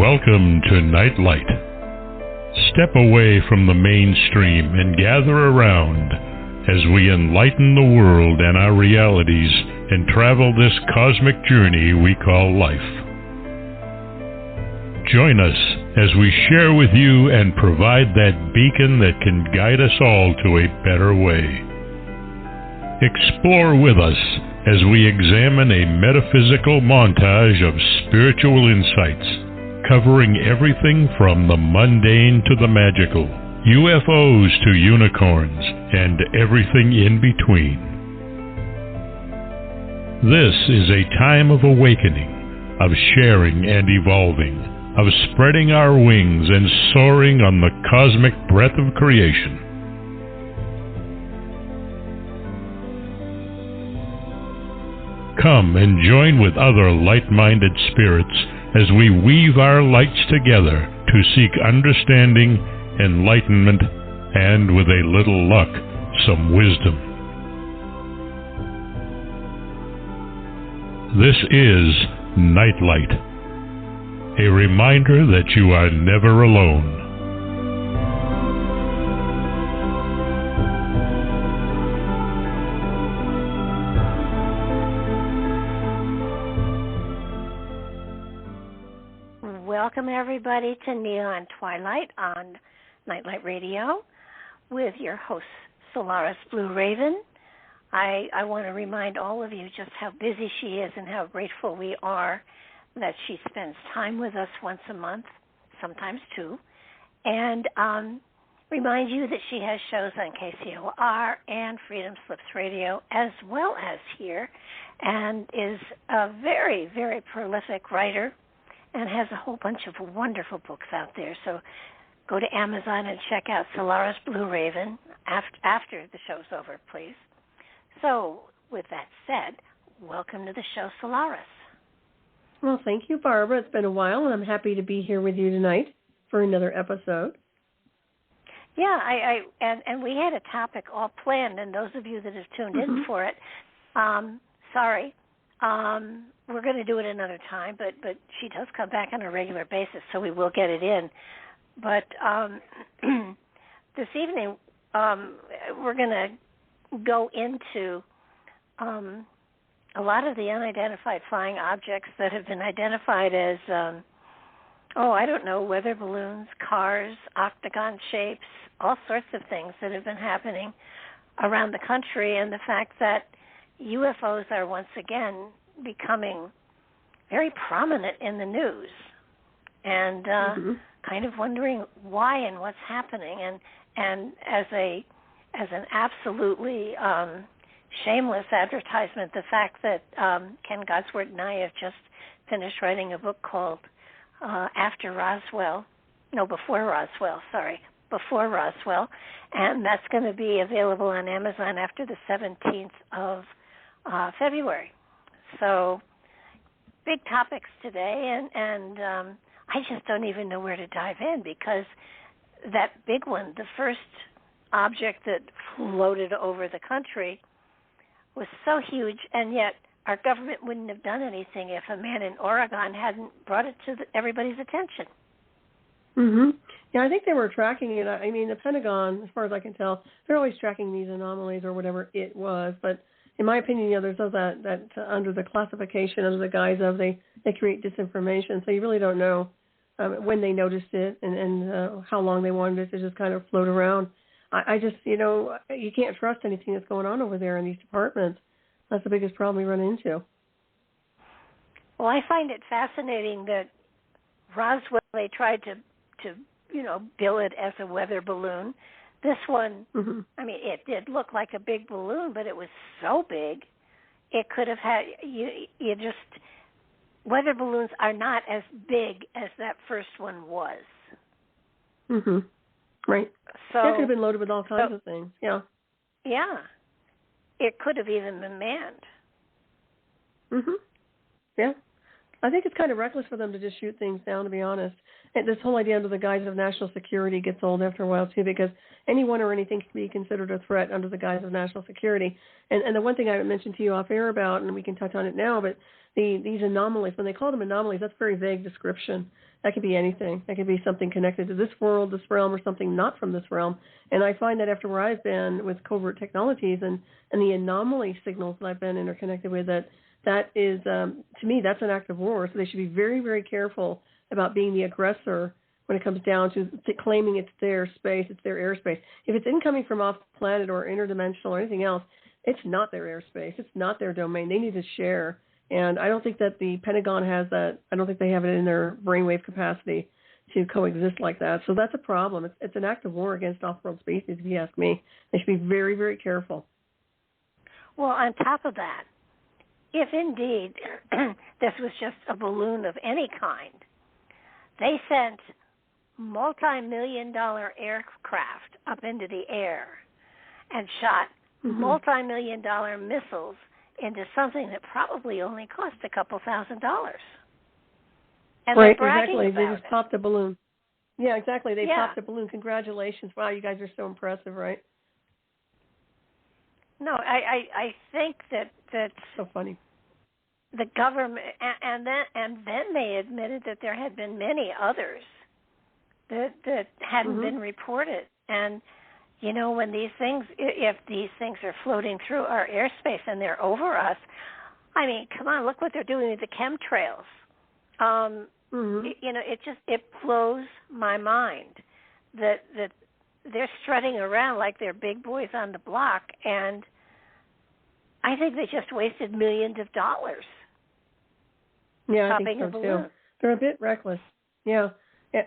Welcome to Nightlight. Step away from the mainstream and gather around as we enlighten the world and our realities and travel this cosmic journey we call life. Join us as we share with you and provide that beacon that can guide us all to a better way. Explore with us as we examine a metaphysical montage of spiritual insights, covering everything from the mundane to the magical, UFOs to unicorns, and everything in between. This is a time of awakening, of sharing and evolving, of spreading our wings and soaring on the cosmic breath of creation. Come and join with other light-minded spirits as we weave our lights together to seek understanding, enlightenment, and with a little luck, some wisdom. This is Nightlight, a reminder that you are never alone. Welcome, everybody, to Neon Twilight on Nightlight Radio with your host, Solaris BlueRaven. I want to remind all of you just how busy she is and how grateful we are that she spends time with us once a month, sometimes two, and remind you that she has shows on KCOR and Freedom Slips Radio as well as here, and is a very, very prolific writer and has a whole bunch of wonderful books out there. So go to Amazon and check out Solaris BlueRaven after the show's over, please. So with that said, welcome to the show, Solaris. Well, thank you, Barbara. It's been a while, and I'm happy to be here with you tonight for another episode. Yeah, and we had a topic all planned, and those of you that have tuned in for it, sorry. We're going to do it another time, but she does come back on a regular basis, so we will get it in. But this evening, we're going to go into a lot of the unidentified flying objects that have been identified as, weather balloons, cars, octagon shapes, all sorts of things that have been happening around the country, and the fact that UFOs are once again becoming very prominent in the news, and kind of wondering why and what's happening. And as an absolutely shameless advertisement, the fact that Ken Godsworth and I have just finished writing a book called Before Roswell, and that's going to be available on Amazon after the 17th of February. So big topics today, and I just don't even know where to dive in, because that big one, the first object that floated over the country, was so huge, and yet our government wouldn't have done anything if a man in Oregon hadn't brought it to everybody's attention. Yeah, I think they were tracking it. I mean, the Pentagon, as far as I can tell, they're always tracking these anomalies or whatever it was, but in my opinion, there's those that under the classification, under the guise of they create disinformation. So you really don't know when they noticed it and how long they wanted it to just kind of float around. I just, you can't trust anything that's going on over there in these departments. That's the biggest problem we run into. Well, I find it fascinating that Roswell, they tried to bill it as a weather balloon. This one, I mean, it did look like a big balloon, but it was so big, it could have had, weather balloons are not as big as that first one was. Right. So it could have been loaded with all kinds of things, yeah. Yeah. It could have even been manned. Yeah. I think it's kind of reckless for them to just shoot things down, to be honest. this whole idea under the guise of national security gets old after a while too, because anyone or anything can be considered a threat under the guise of national security. And the one thing I mentioned to you off air about, and we can touch on it now, but these anomalies, when they call them anomalies, that's a very vague description. That could be anything. That could be something connected to this world, this realm, or something not from this realm. And I find that after where I've been with covert technologies and the anomaly signals that I've been interconnected with, that is, to me, that's an act of war. So they should be very, very careful about being the aggressor when it comes down to claiming it's their space, it's their airspace. If it's incoming from off the planet or interdimensional or anything else, it's not their airspace. It's not their domain. They need to share. And I don't think that the Pentagon has that. I don't think they have it in their brainwave capacity to coexist like that. So that's a problem. It's an act of war against off-world species, if you ask me. They should be very, very careful. Well, on top of that, if indeed this was just a balloon of any kind, they sent multi-million-dollar aircraft up into the air and shot multi-million-dollar missiles into something that probably only cost a couple $1,000. And right, they're bragging exactly. about They just popped a balloon. Yeah, exactly. They popped a balloon. Congratulations. Wow, you guys are so impressive, right? No, I think that's so funny. The government, and then they admitted that there had been many others that hadn't been reported. And you know, when these things, if these things are floating through our airspace and they're over us, I mean, come on, look what they're doing with the chemtrails. You know, it blows my mind that they're strutting around like they're big boys on the block, and I think they just wasted millions of dollars. Yeah, I think so balloon. Too. They're a bit reckless. Yeah,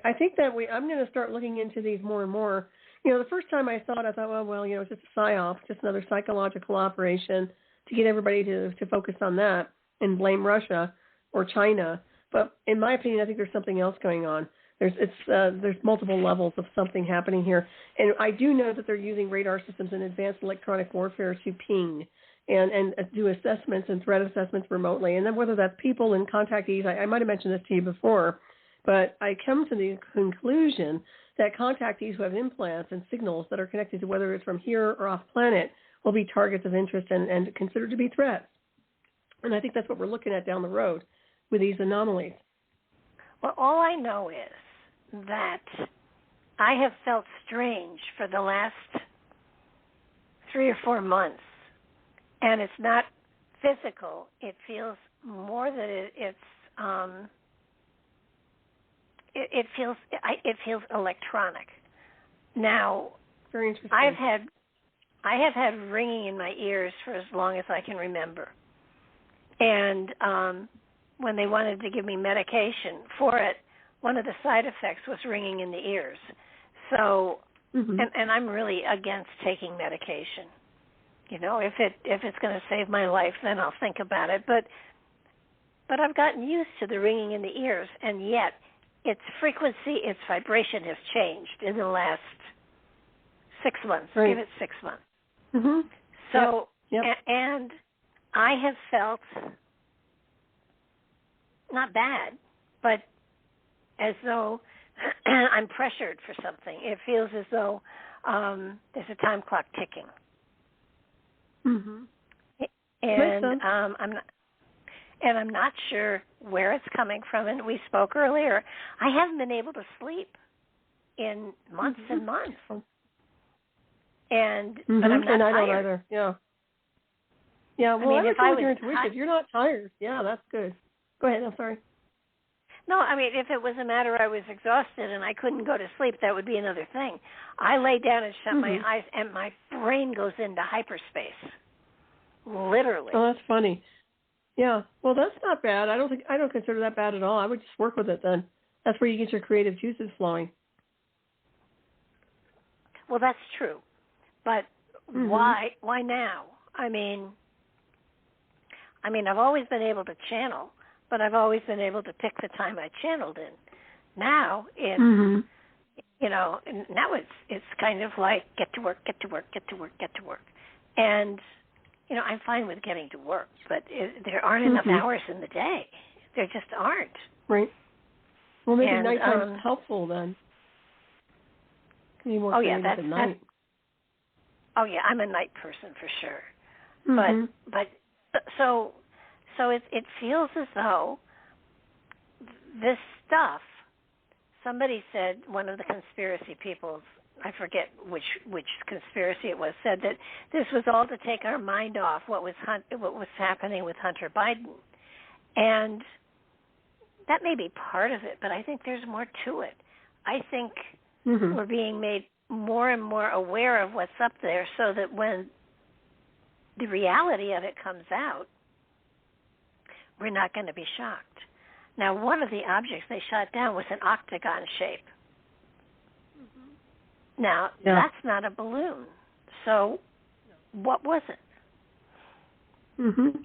I think that I'm going to start looking into these more and more. You know, the first time I saw it, I thought, well, you know, it's just a psyop, just another psychological operation to get everybody to focus on that and blame Russia or China. But in my opinion, I think there's something else going on. There's multiple levels of something happening here. And I do know that they're using radar systems and advanced electronic warfare to ping and do assessments and threat assessments remotely. And then whether that's people and contactees, I might have mentioned this to you before, but I come to the conclusion that contactees who have implants and signals that are connected to whether it's from here or off planet will be targets of interest and considered to be threats. And I think that's what we're looking at down the road with these anomalies. Well, all I know is that I have felt strange for the last 3 or 4 months, and it's not physical. It feels more that it feels electronic. Now, very interesting. I have had ringing in my ears for as long as I can remember, and when they wanted to give me medication for it, one of the side effects was ringing in the ears. So, and I'm really against taking medication. You know, if it's going to save my life, then I'll think about it. But I've gotten used to the ringing in the ears, and yet its frequency, its vibration has changed in the last 6 months. Right. Give it 6 months. So, and I have felt not bad, but as though I'm pressured for something. It feels as though there's a time clock ticking. And I'm not sure where it's coming from. And we spoke earlier. I haven't been able to sleep in months and months. And but I'm not and I tired. don't either. Yeah. Yeah. Well, I mean, if your intuition, if you're not tired, yeah, that's good. Go ahead. I'm sorry. No, I mean, if it was a matter I was exhausted and I couldn't go to sleep, that would be another thing. I lay down and shut my eyes, and my brain goes into hyperspace, literally. Oh, that's funny. Yeah. Well, that's not bad. I don't consider that bad at all. I would just work with it then. That's where you get your creative juices flowing. Well, that's true, but why now? I mean, I've always been able to channel, but I've always been able to pick the time I channeled in. Now it's, you know, now it's kind of like get to work. And, you know, I'm fine with getting to work, but there aren't enough hours in the day. There just aren't. Right. Well, maybe nighttime is helpful then. Can be more creative at night. Oh yeah, I'm a night person for sure. Mm-hmm. But so it feels as though this stuff. Somebody said, one of the conspiracy people, I forget which conspiracy it was, said that this was all to take our mind off what was happening with Hunter Biden, and that may be part of it. But I think there's more to it. I think we're being made more and more aware of what's up there, so that when the reality of it comes out, we're not going to be shocked. Now, one of the objects they shot down was an octagon shape. Now, that's not a balloon. So what was it?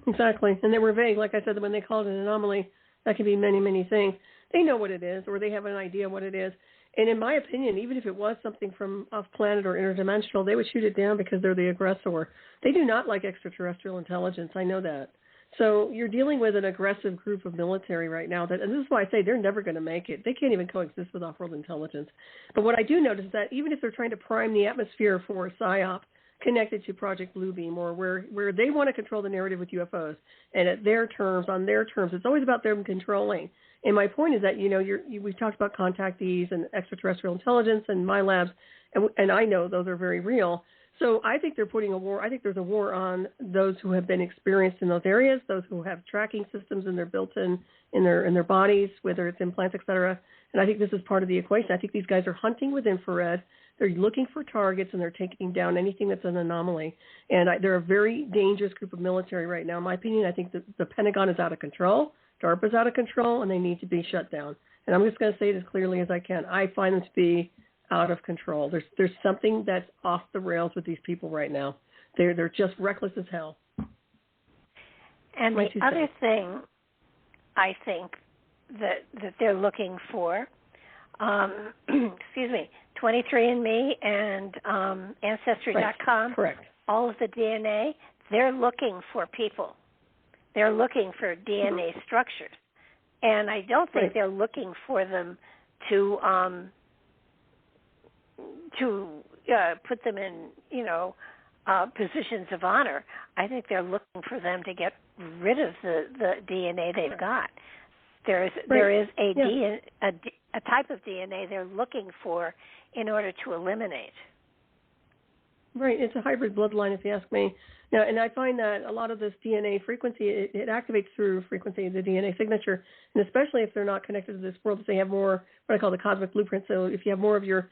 Exactly. And they were vague. Like I said, when they called it an anomaly, that could be many, many things. They know what it is, or they have an idea what it is. And in my opinion, even if it was something from off-planet or interdimensional, they would shoot it down because they're the aggressor. They do not like extraterrestrial intelligence. I know that. So you're dealing with an aggressive group of military right now, and this is why I say they're never going to make it. They can't even coexist with off-world intelligence. But what I do notice is that even if they're trying to prime the atmosphere for a PSYOP connected to Project Bluebeam, or where they want to control the narrative with UFOs, and at their terms, on their terms, it's always about them controlling. And my point is that, we've talked about contactees and extraterrestrial intelligence and my labs, and I know those are very real. So I think they're putting a war. I think there's a war on those who have been experienced in those areas, those who have tracking systems in their built-in in their bodies, whether it's implants, et cetera. And I think this is part of the equation. I think these guys are hunting with infrared. They're looking for targets, and they're taking down anything that's an anomaly. And they're a very dangerous group of military right now. In my opinion, I think that the Pentagon is out of control, DARPA's out of control, and they need to be shut down. And I'm just going to say it as clearly as I can. I find them to be out of control. There's something that's off the rails with these people right now. They're just reckless as hell. And the other thing I think that they're looking for, 23andMe and Ancestry.com, correct. All of the DNA, they're looking for people. They're looking for DNA structures. And I don't think they're looking for them to put them in, positions of honor. I think they're looking for them to get rid of the DNA they've got. There is a type of DNA they're looking for in order to eliminate. Right, it's a hybrid bloodline, if you ask me. Now, and I find that a lot of this DNA frequency, it activates through frequency, the DNA signature, and especially if they're not connected to this world, if they have more what I call the cosmic blueprint. So if you have more of your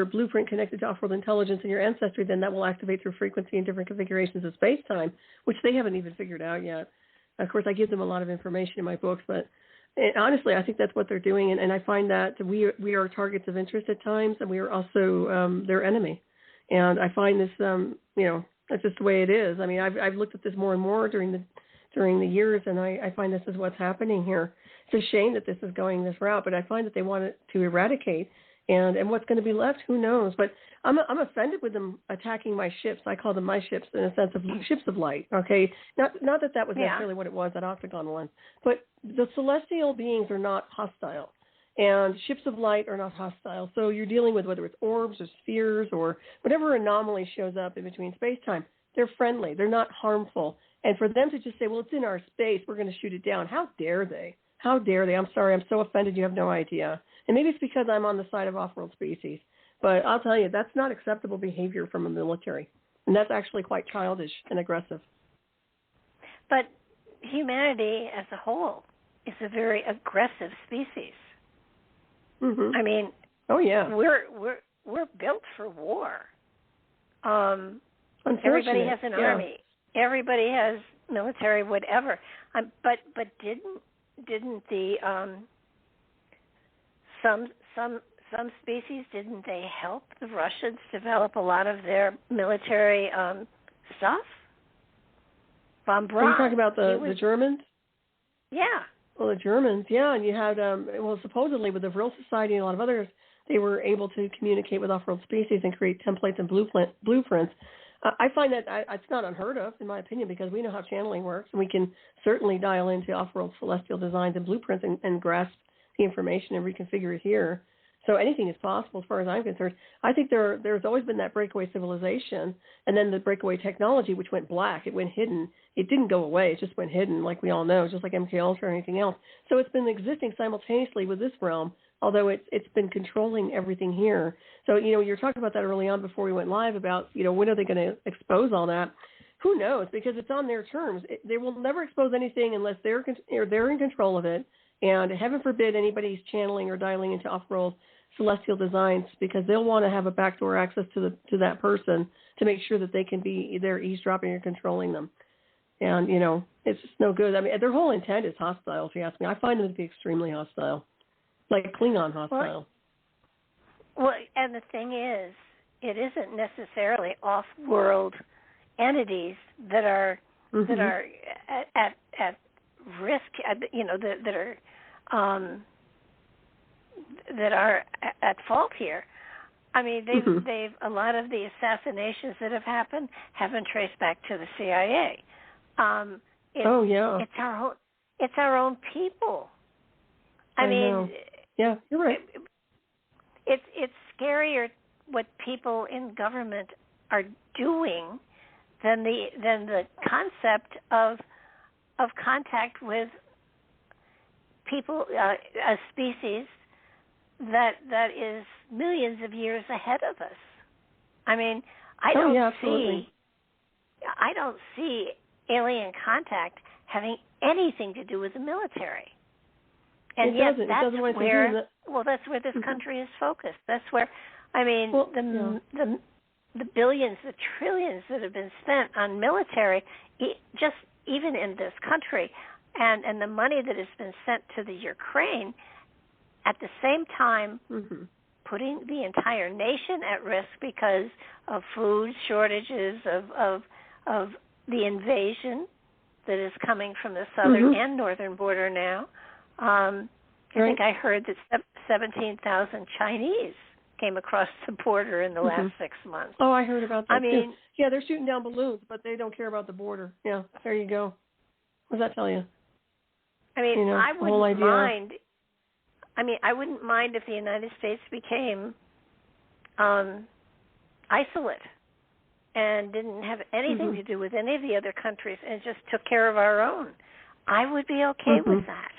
blueprint connected to off-world intelligence and your ancestry, then that will activate through frequency in different configurations of space-time, which they haven't even figured out yet. Of course, I give them a lot of information in my books, but honestly, I think that's what they're doing, and I find that we are targets of interest at times, and we are also their enemy. And I find this, that's just the way it is. I mean, I've looked at this more and more during the years, and I find this is what's happening here. It's a shame that this is going this route, but I find that they want it to eradicate. And what's going to be left, who knows? But I'm offended with them attacking my ships. I call them my ships in a sense of ships of light, okay? Not that was necessarily what it was, that octagon one. But the celestial beings are not hostile, and ships of light are not hostile. So you're dealing with whether it's orbs or spheres or whatever anomaly shows up in between space-time. They're friendly. They're not harmful. And for them to just say, well, it's in our space, we're going to shoot it down, how dare they? How dare they? I'm sorry. I'm so offended. You have no idea. And maybe it's because I'm on the side of off-world species. But I'll tell you, that's not acceptable behavior from a military. And that's actually quite childish and aggressive. But humanity as a whole is a very aggressive species. Mm-hmm. I mean, we're built for war. Everybody has an army. Everybody has military, whatever. But didn't the some species, didn't they help the Russians develop a lot of their military stuff? Von Braun. Are you talking about the Germans? Yeah. Well, the Germans, yeah, and you had supposedly with the Vril Society and a lot of others, they were able to communicate with off-world species and create templates and blueprints. I find that it's not unheard of, in my opinion, because we know how channeling works, and we can certainly dial into off-world celestial designs and blueprints and grasp, the information and reconfigure it here. So anything is possible as far as I'm concerned. I think there's always been that breakaway civilization, and then the breakaway technology, which went black. It went hidden. It didn't go away. It just went hidden, like we all know, just like MKUltra or anything else. So it's been existing simultaneously with this realm, although it's been controlling everything here. So, you know, you were talking about that early on before we went live about, you know, when are they going to expose all that? Who knows? Because it's on their terms. They will never expose anything unless they're in control of it. And heaven forbid anybody's channeling or dialing into off-world celestial designs, because they'll want to have a backdoor access to that person to make sure that they can be there eavesdropping or controlling them. And, you know, it's just no good. I mean, their whole intent is hostile, if you ask me. I find them to be extremely hostile, like Klingon hostile. Well, and the thing is, it isn't necessarily off-world entities that are at risk, you know, that are at fault here. I mean, they've a lot of the assassinations that have happened have been traced back to the CIA. It's our own people. I mean, know. Yeah, you're right. It's scarier what people in government are doing than the concept of contact with people, a species that is millions of years ahead of us. I mean, I don't see alien contact having anything to do with the military. And yet that's where this country is focused. That's where, I mean, the billions, the trillions that have been spent on military, just even in this country, and the money that has been sent to the Ukraine, at the same time putting the entire nation at risk because of food shortages, of the invasion that is coming from the southern and northern border now. I think I heard that 17,000 Chinese came across the border in the last 6 months. Oh, I heard about that too. Yeah, they're shooting down balloons, but they don't care about the border. Yeah, there you go. What does that tell you? I mean, you know, I wouldn't mind. I mean, I wouldn't mind if the United States became isolate and didn't have anything to do with any of the other countries and just took care of our own. I would be okay with that.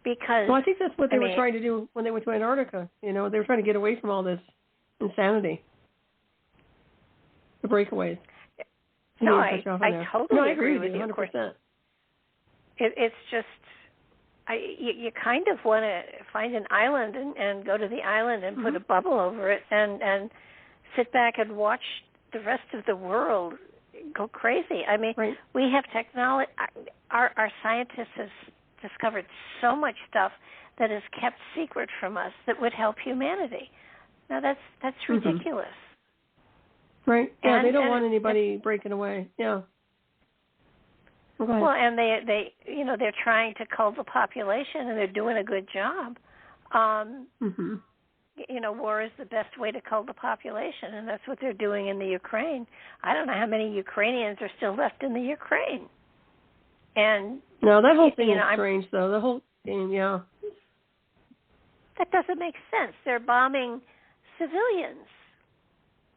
Because, well, I think that's what they were trying to do when they went to Antarctica. You know, they were trying to get away from all this insanity. The breakaways. No, I totally agree with you. 100%. It's just, you kind of want to find an island and go to the island and put a bubble over it and sit back and watch the rest of the world go crazy. I mean, we have technology. Our scientists have discovered so much stuff that is kept secret from us that would help humanity. Now that's ridiculous. Right. Yeah, they don't want anybody breaking away. Yeah. Well, and they you know, they're trying to cull the population, and they're doing a good job. You know, war is the best way to cull the population, and that's what they're doing in the Ukraine. I don't know how many Ukrainians are still left in the Ukraine. And no, that whole thing is strange, though. The whole thing, that doesn't make sense. They're bombing civilians.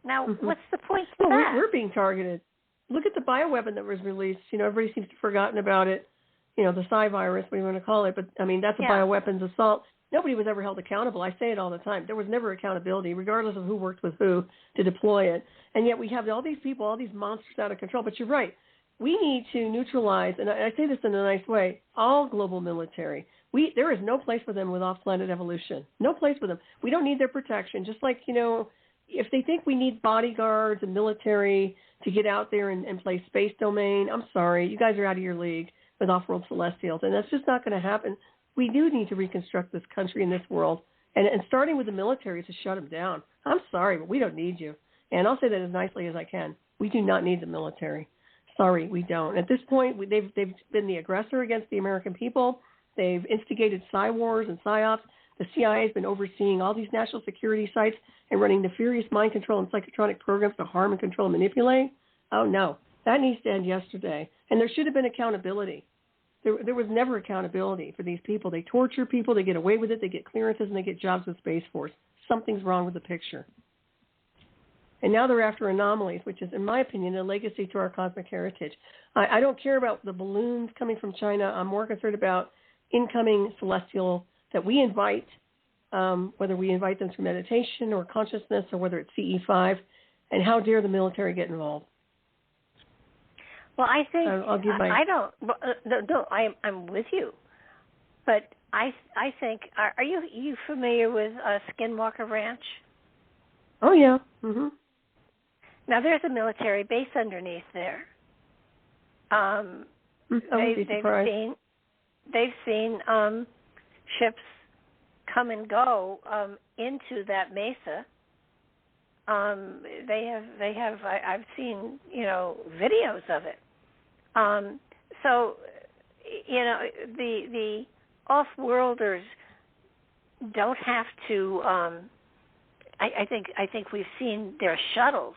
Now, what's the point to that? We're being targeted. Look at the bioweapon that was released. You know, everybody seems to have forgotten about it. You know, the Psi virus, what do you want to call it? But, I mean, that's a bioweapons assault. Nobody was ever held accountable. I say it all the time. There was never accountability, regardless of who worked with who to deploy it. And yet we have all these people, all these monsters out of control. But you're right. We need to neutralize, and I say this in a nice way, all global military. There is no place for them with off-planet evolution. No place for them. We don't need their protection. Just like, you know, if they think we need bodyguards and military to get out there and play space domain, I'm sorry. You guys are out of your league with off-world celestials, and that's just not going to happen. We do need to reconstruct this country and this world, and starting with the military to shut them down. I'm sorry, but we don't need you. And I'll say that as nicely as I can. We do not need the military. Sorry, we don't. At this point, they've been the aggressor against the American people. They've instigated Psi wars and PSYOPs. The CIA has been overseeing all these national security sites and running nefarious mind control and psychotronic programs to harm and control and manipulate. Oh, no. That needs to end yesterday. And there should have been accountability. There was never accountability for these people. They torture people, they get away with it, they get clearances, and they get jobs with Space Force. Something's wrong with the picture. And now they're after anomalies, which is, in my opinion, a legacy to our cosmic heritage. I don't care about the balloons coming from China. I'm more concerned about incoming celestial that we invite, whether we invite them through meditation or consciousness or whether it's CE5, and how dare the military get involved. Well, I think I don't. No, I'm with you, but I think. Are you familiar with Skinwalker Ranch? Oh yeah. Mhm. Now there's a military base underneath there. They've seen ships come and go into that mesa. They have. I've seen videos of it. So the off-worlders don't have to. I think we've seen their shuttles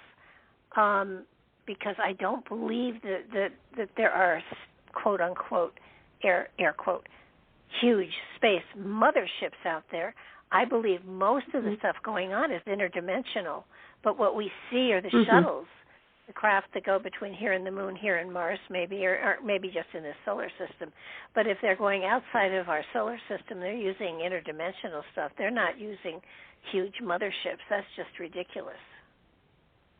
because I don't believe that there are quote unquote air quote huge space motherships out there. I believe most of the stuff going on is interdimensional, but what we see are the shuttles, the craft that go between here and the moon, here and Mars, maybe, or maybe just in the solar system. But if they're going outside of our solar system, they're using interdimensional stuff. They're not using huge motherships. That's just ridiculous.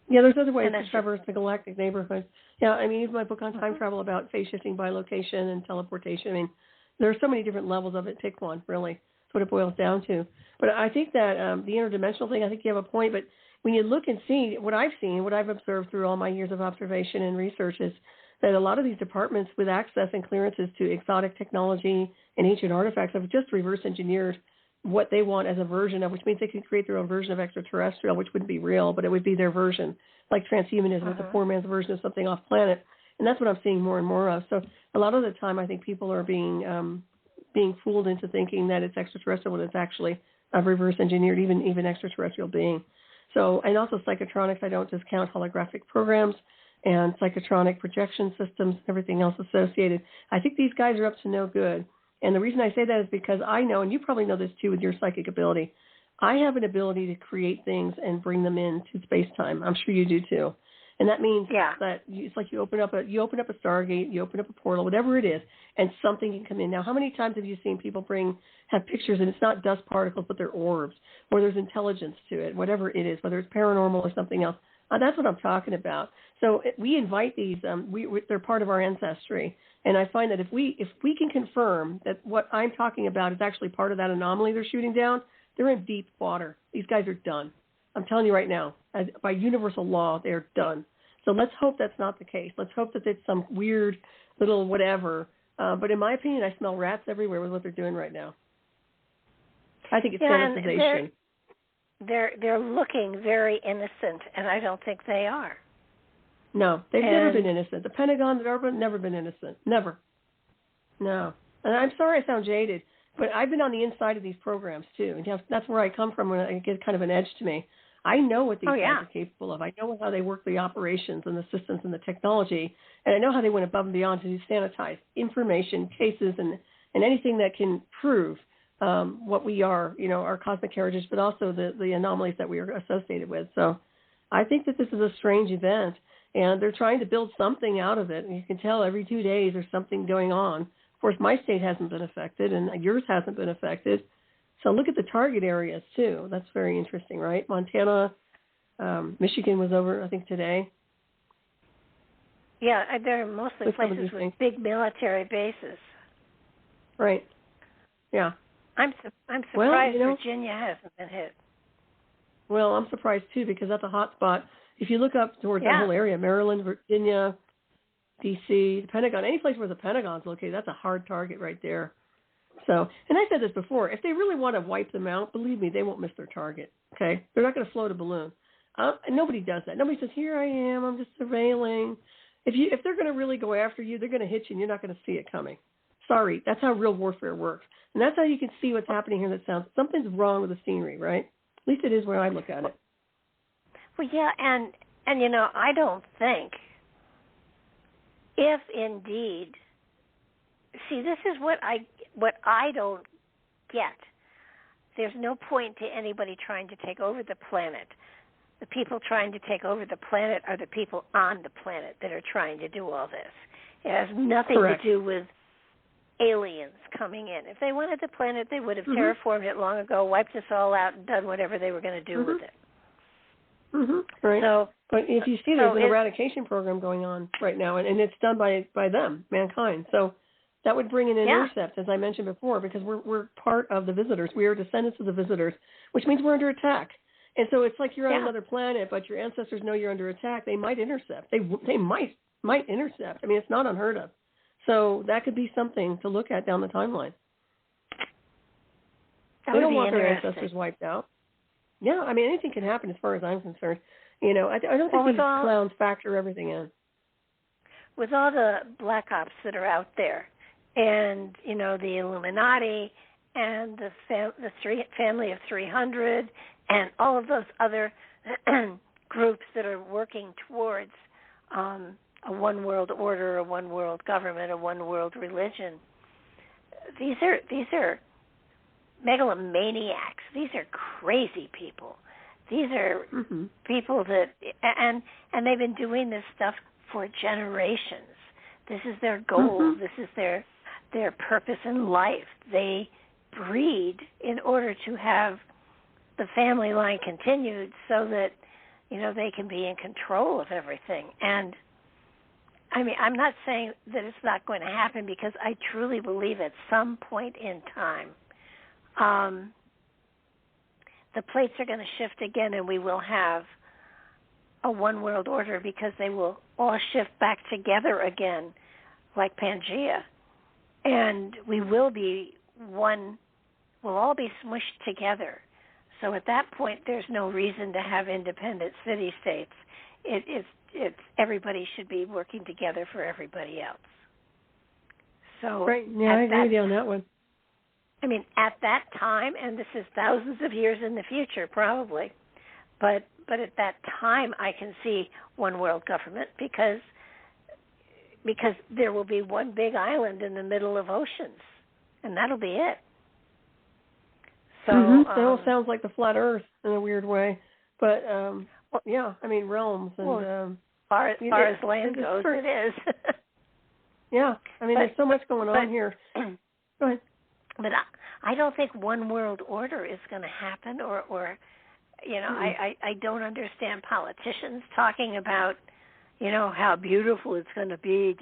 Yeah, there's other ways to traverse the galactic neighborhood. Yeah, I mean, even my book on time travel about phase shifting by location and teleportation. I mean, there are so many different levels of it. Pick one, really. That's what it boils down to. But I think that the interdimensional thing, I think you have a point. But when you look and see what I've seen, what I've observed through all my years of observation and research is that a lot of these departments with access and clearances to exotic technology and ancient artifacts have just reverse engineered what they want as a version of, which means they can create their own version of extraterrestrial, which wouldn't be real, but it would be their version, like transhumanism, it's a poor man's version of something off planet. And that's what I'm seeing more and more of. So a lot of the time I think people are being fooled into thinking that it's extraterrestrial when it's actually a reverse engineered, even extraterrestrial being. So, and also psychotronics, I don't discount holographic programs and psychotronic projection systems, everything else associated. I think these guys are up to no good. And the reason I say that is because I know, and you probably know this too with your psychic ability, I have an ability to create things and bring them into space-time. I'm sure you do too. And that means that it's like you open up a Stargate, you open up a portal, whatever it is, and something can come in. Now, how many times have you seen people have pictures and it's not dust particles, but they're orbs, or there's intelligence to it, whatever it is, whether it's paranormal or something else. That's what I'm talking about. So we invite these, they're part of our ancestry. And I find that if we can confirm that what I'm talking about is actually part of that anomaly they're shooting down, they're in deep water. These guys are done. I'm telling you right now, by universal law, they're done. So let's hope that's not the case. Let's hope that it's some weird little whatever. But in my opinion, I smell rats everywhere with what they're doing right now. I think it's sanitization. They're looking very innocent, and I don't think they are. No, they've never been innocent. The Pentagon, the DARPA, never been innocent. Never. No. And I'm sorry I sound jaded, but I've been on the inside of these programs, too. And that's where I come from when I get kind of an edge to me. I know what these guys are capable of. I know how they work the operations and the systems and the technology, and I know how they went above and beyond to sanitize information, cases, and anything that can prove what we are, our cosmic heritage, but also the anomalies that we are associated with. So I think that this is a strange event. And they're trying to build something out of it. And you can tell every 2 days there's something going on. Of course, my state hasn't been affected, and yours hasn't been affected. So look at the target areas, too. That's very interesting, right? Montana, Michigan was over, I think, today. Yeah, they're mostly places with big military bases. Right. Yeah. I'm surprised Virginia hasn't been hit. Well, I'm surprised, too, because that's a hot spot. If you look up towards that whole area, Maryland, Virginia, D.C., the Pentagon, any place where the Pentagon's located, that's a hard target right there. So, and I said this before, if they really want to wipe them out, believe me, they won't miss their target, okay? They're not going to float a balloon. Nobody does that. Nobody says, here I am, I'm just surveilling. If they're going to really go after you, they're going to hit you and you're not going to see it coming. Sorry, that's how real warfare works. And that's how you can see what's happening here that sounds, something's wrong with the scenery, right? At least it is when I look at it. Well, yeah, and I don't think if indeed see, this is what I don't get. There's no point to anybody trying to take over the planet. The people trying to take over the planet are the people on the planet that are trying to do all this. It has nothing Correct. to do with aliens coming in. If they wanted the planet, they would have terraformed it long ago, wiped us all out, and done whatever they were going to do with it. Right. So, but if you see, there's an eradication program going on right now, and it's done by them, mankind. So that would bring in an intercept, as I mentioned before, because we're part of the visitors. We are descendants of the visitors, which means we're under attack. And so it's like you're on another planet, but your ancestors know you're under attack. They might intercept. They might intercept. I mean, it's not unheard of. So that could be something to look at down the timeline. They don't want their ancestors wiped out. Yeah, I mean, anything can happen as far as I'm concerned. You know, I don't think these clowns factor everything in. With all the black ops that are out there, and, you know, the Illuminati and the family of 300 and all of those other groups that are working towards a one world order, a one world government, a one world religion. These are megalomaniacs. These are crazy people. These are people that and they've been doing this stuff for generations. This is their goal. This is their purpose in life. They breed in order to have the family line continued so that, you know, they can be in control of everything. And I mean, I'm not saying that it's not going to happen, because I truly believe at some point in time the plates are going to shift again, and we will have a one world order, because they will all shift back together again like Pangea. And we will be one, we'll all be smushed together. So at that point, there's no reason to have independent city-states. It's everybody should be working together for everybody else. So right, yeah, I agree with you on that one. I mean, at that time, and this is thousands of years in the future, probably, but at that time, I can see one world government, because there will be one big island in the middle of oceans, and that'll be it. So that all sounds like the flat Earth in a weird way, but yeah, I mean realms and far as land goes, it is. Yeah, I mean, there's so much going on here. Go ahead. But I don't think one world order is going to happen, or you know, I don't understand politicians talking about, you know, how beautiful it's going to be,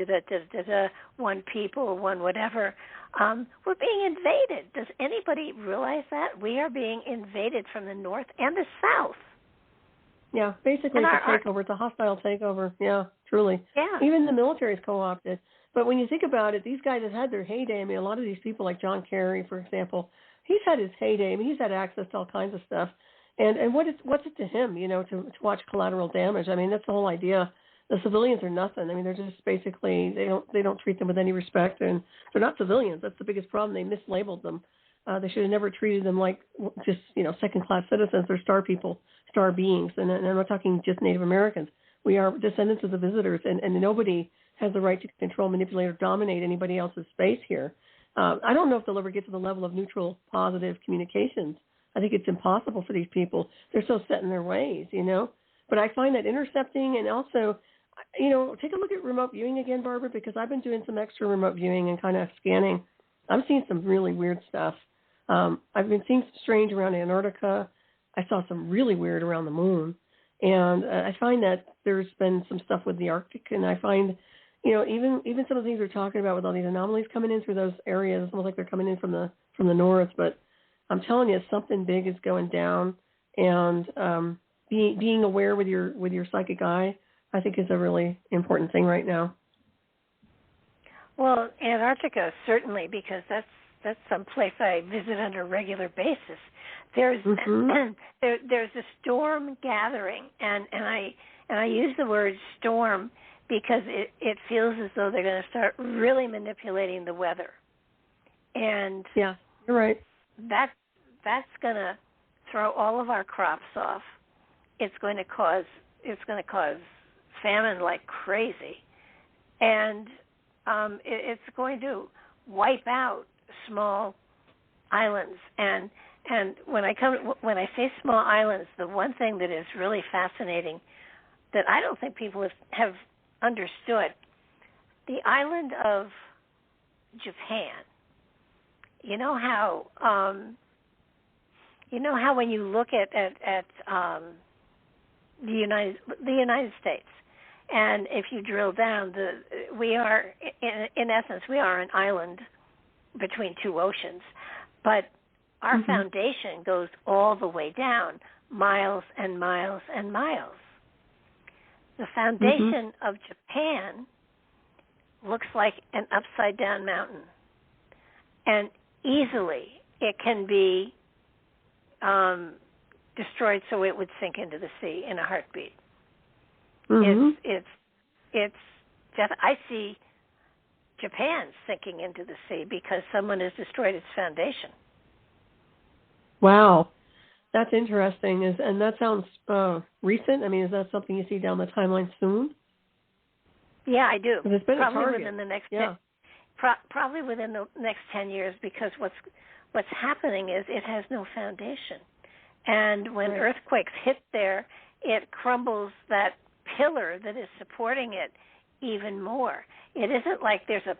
one people, one whatever. We're being invaded. Does anybody realize that? We are being invaded from the north and the south. Yeah, basically it's a takeover. It's a hostile takeover. Yeah, truly. Yeah. Even the military is co-opted. But when you think about it, these guys have had their heyday. I mean, a lot of these people, like John Kerry, for example, he's had his heyday. I mean, he's had access to all kinds of stuff. And what's it to him, you know, to watch collateral damage? I mean, that's the whole idea. The civilians are nothing. I mean, they're just basically, they don't treat them with any respect, and they're not civilians. That's the biggest problem. They mislabeled them. They should have never treated them like just, you know, second-class citizens. They're star people, star beings. And I'm not talking just Native Americans. We are descendants of the visitors, and nobody has the right to control, manipulate, or dominate anybody else's space here. I don't know if they'll ever get to the level of neutral, positive communications. I think it's impossible for these people. They're so set in their ways, you know. But I find that intercepting, and also, you know, take a look at remote viewing again, Barbara, because I've been doing some extra remote viewing and kind of scanning. I'm seeing some really weird stuff. I've been seeing some strange around Antarctica. I saw some really weird around the moon. And I find that there's been some stuff with the Arctic, and I find, you know, even some of the things we're talking about with all these anomalies coming in through those areas, it's almost like they're coming in from the north. But I'm telling you, something big is going down, and being aware with your psychic eye, I think, is a really important thing right now. Well, Antarctica certainly, because that's some place I visit on a regular basis. There's there's a storm gathering, and I use the word storm because it feels as though they're going to start really manipulating the weather. And yeah, you're right. That's going to throw all of our crops off. It's going to cause famine like crazy, and it's going to wipe out small islands. And when I say small islands, the one thing that is really fascinating that I don't think people have understood, the island of Japan. You know how when you look at the United States, and if you drill down, we are in essence we are an island between two oceans, but our foundation goes all the way down, miles and miles and miles. The foundation of Japan looks like an upside down mountain, and easily it can be destroyed so it would sink into the sea in a heartbeat. I see Japan sinking into the sea because someone has destroyed its foundation. Wow, that's interesting. And that sounds recent. I mean, is that something you see down the timeline soon? Yeah, I do. It's been probably a target. within the next probably within the next 10 years, because what's happening is it has no foundation, and when earthquakes hit there, it crumbles that pillar that is supporting it even more. It isn't like there's a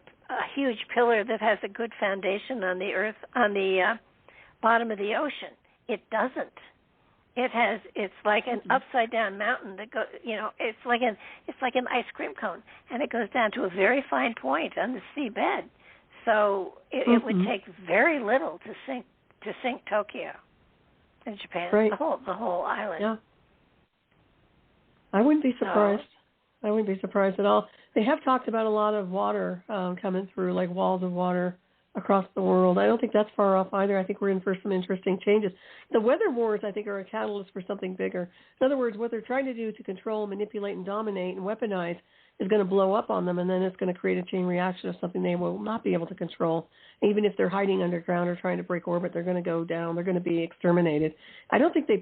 huge pillar that has a good foundation on the earth on the bottom of the ocean. It doesn't. It's like an upside down mountain that goes, it's like an ice cream cone, and it goes down to a very fine point on the seabed. So it would take very little to sink Tokyo in Japan, the whole island. Yeah. I wouldn't be surprised. I wouldn't be surprised at all. They have talked about a lot of water coming through, like walls of water across the world. I don't think that's far off either. I think we're in for some interesting changes. The weather wars, I think, are a catalyst for something bigger. In other words, what they're trying to do to control, manipulate, and dominate and weaponize is going to blow up on them, and then it's going to create a chain reaction of something they will not be able to control. Even if they're hiding underground or trying to break orbit, they're going to go down. They're going to be exterminated. I don't think they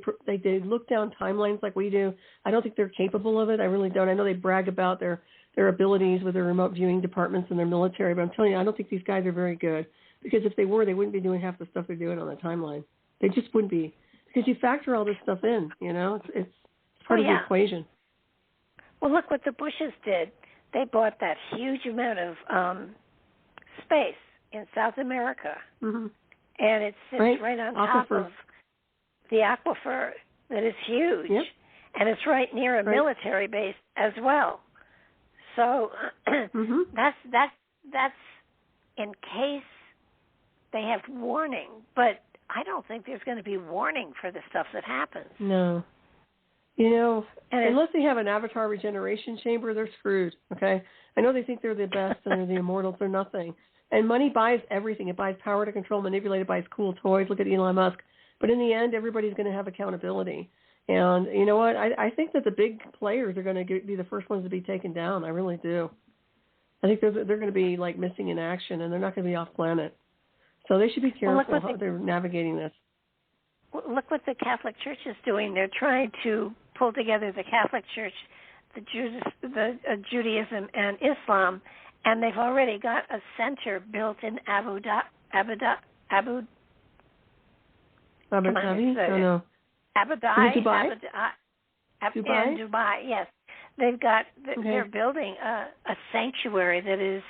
look down timelines like we do. I don't think they're capable of it. I really don't. I know they brag about their abilities with their remote viewing departments and their military, but I'm telling you, I don't think these guys are very good, because if they were, they wouldn't be doing half the stuff they're doing on the timeline. They just wouldn't be, because you factor all this stuff in, it's part of the equation. Well, look what the Bushes did. They bought that huge amount of space in South America, and it sits right on top of the aquifer that is huge, and it's right near a military base as well. So that's in case they have warning, but I don't think there's going to be warning for the stuff that happens. No. Unless they have an avatar regeneration chamber, they're screwed, okay? I know they think they're the best and they're the immortals. They're nothing. And money buys everything. It buys power to control, manipulate. It buys cool toys. Look at Elon Musk. But in the end, everybody's going to have accountability. And you know what? I think that the big players are going to be the first ones to be taken down. I really do. I think they're going to be like missing in action, and they're not going to be off planet. So they should be careful how they're navigating this. Look what the Catholic Church is doing. They're trying to pull together the Catholic Church, the Judaism, and Islam, and they've already got a center built in Abu Dhabi. In Dubai, yes. They've got. They're building a sanctuary that is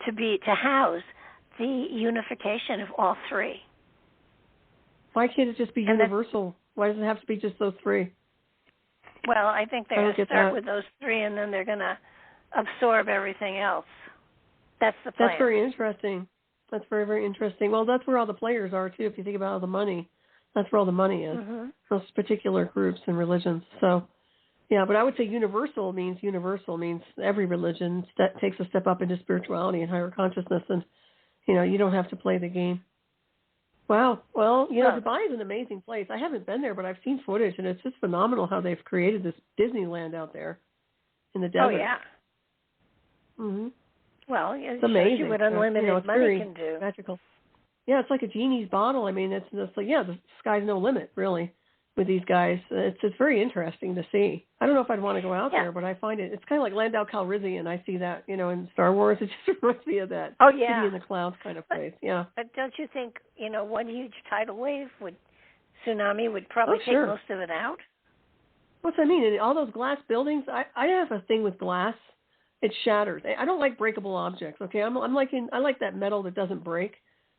to house the unification of all three. Why can't it just be universal? Why does it have to be just those three? Well, I think they're going to start with those three, and then they're going to absorb everything else. That's the plan. That's very interesting. That's very, very interesting. Well, that's where all the players are, too, if you think about all the money. That's where all the money is, those particular groups and religions. So, yeah, but I would say universal means every religion takes a step up into spirituality and higher consciousness, and, you don't have to play the game. Wow. Well, Dubai is an amazing place. I haven't been there, but I've seen footage, and it's just phenomenal how they've created this Disneyland out there in the desert. Oh, yeah. Well, it's amazing. Shows you what unlimited money can do. Magical. Yeah, it's like a genie's bottle. I mean, it's like, the sky's no limit, really. with these guys. It's very interesting to see. I don't know if I'd want to go out there, but I find it's kind of like Landau Calrissian. I see that, in Star Wars. It just reminds me of that city in the clouds kind of place. Yeah. But don't you think, one huge tidal wave tsunami would probably take most of it out? What's that mean? And all those glass buildings, I have a thing with glass. It shatters. I don't like breakable objects, okay? I like that metal that doesn't break,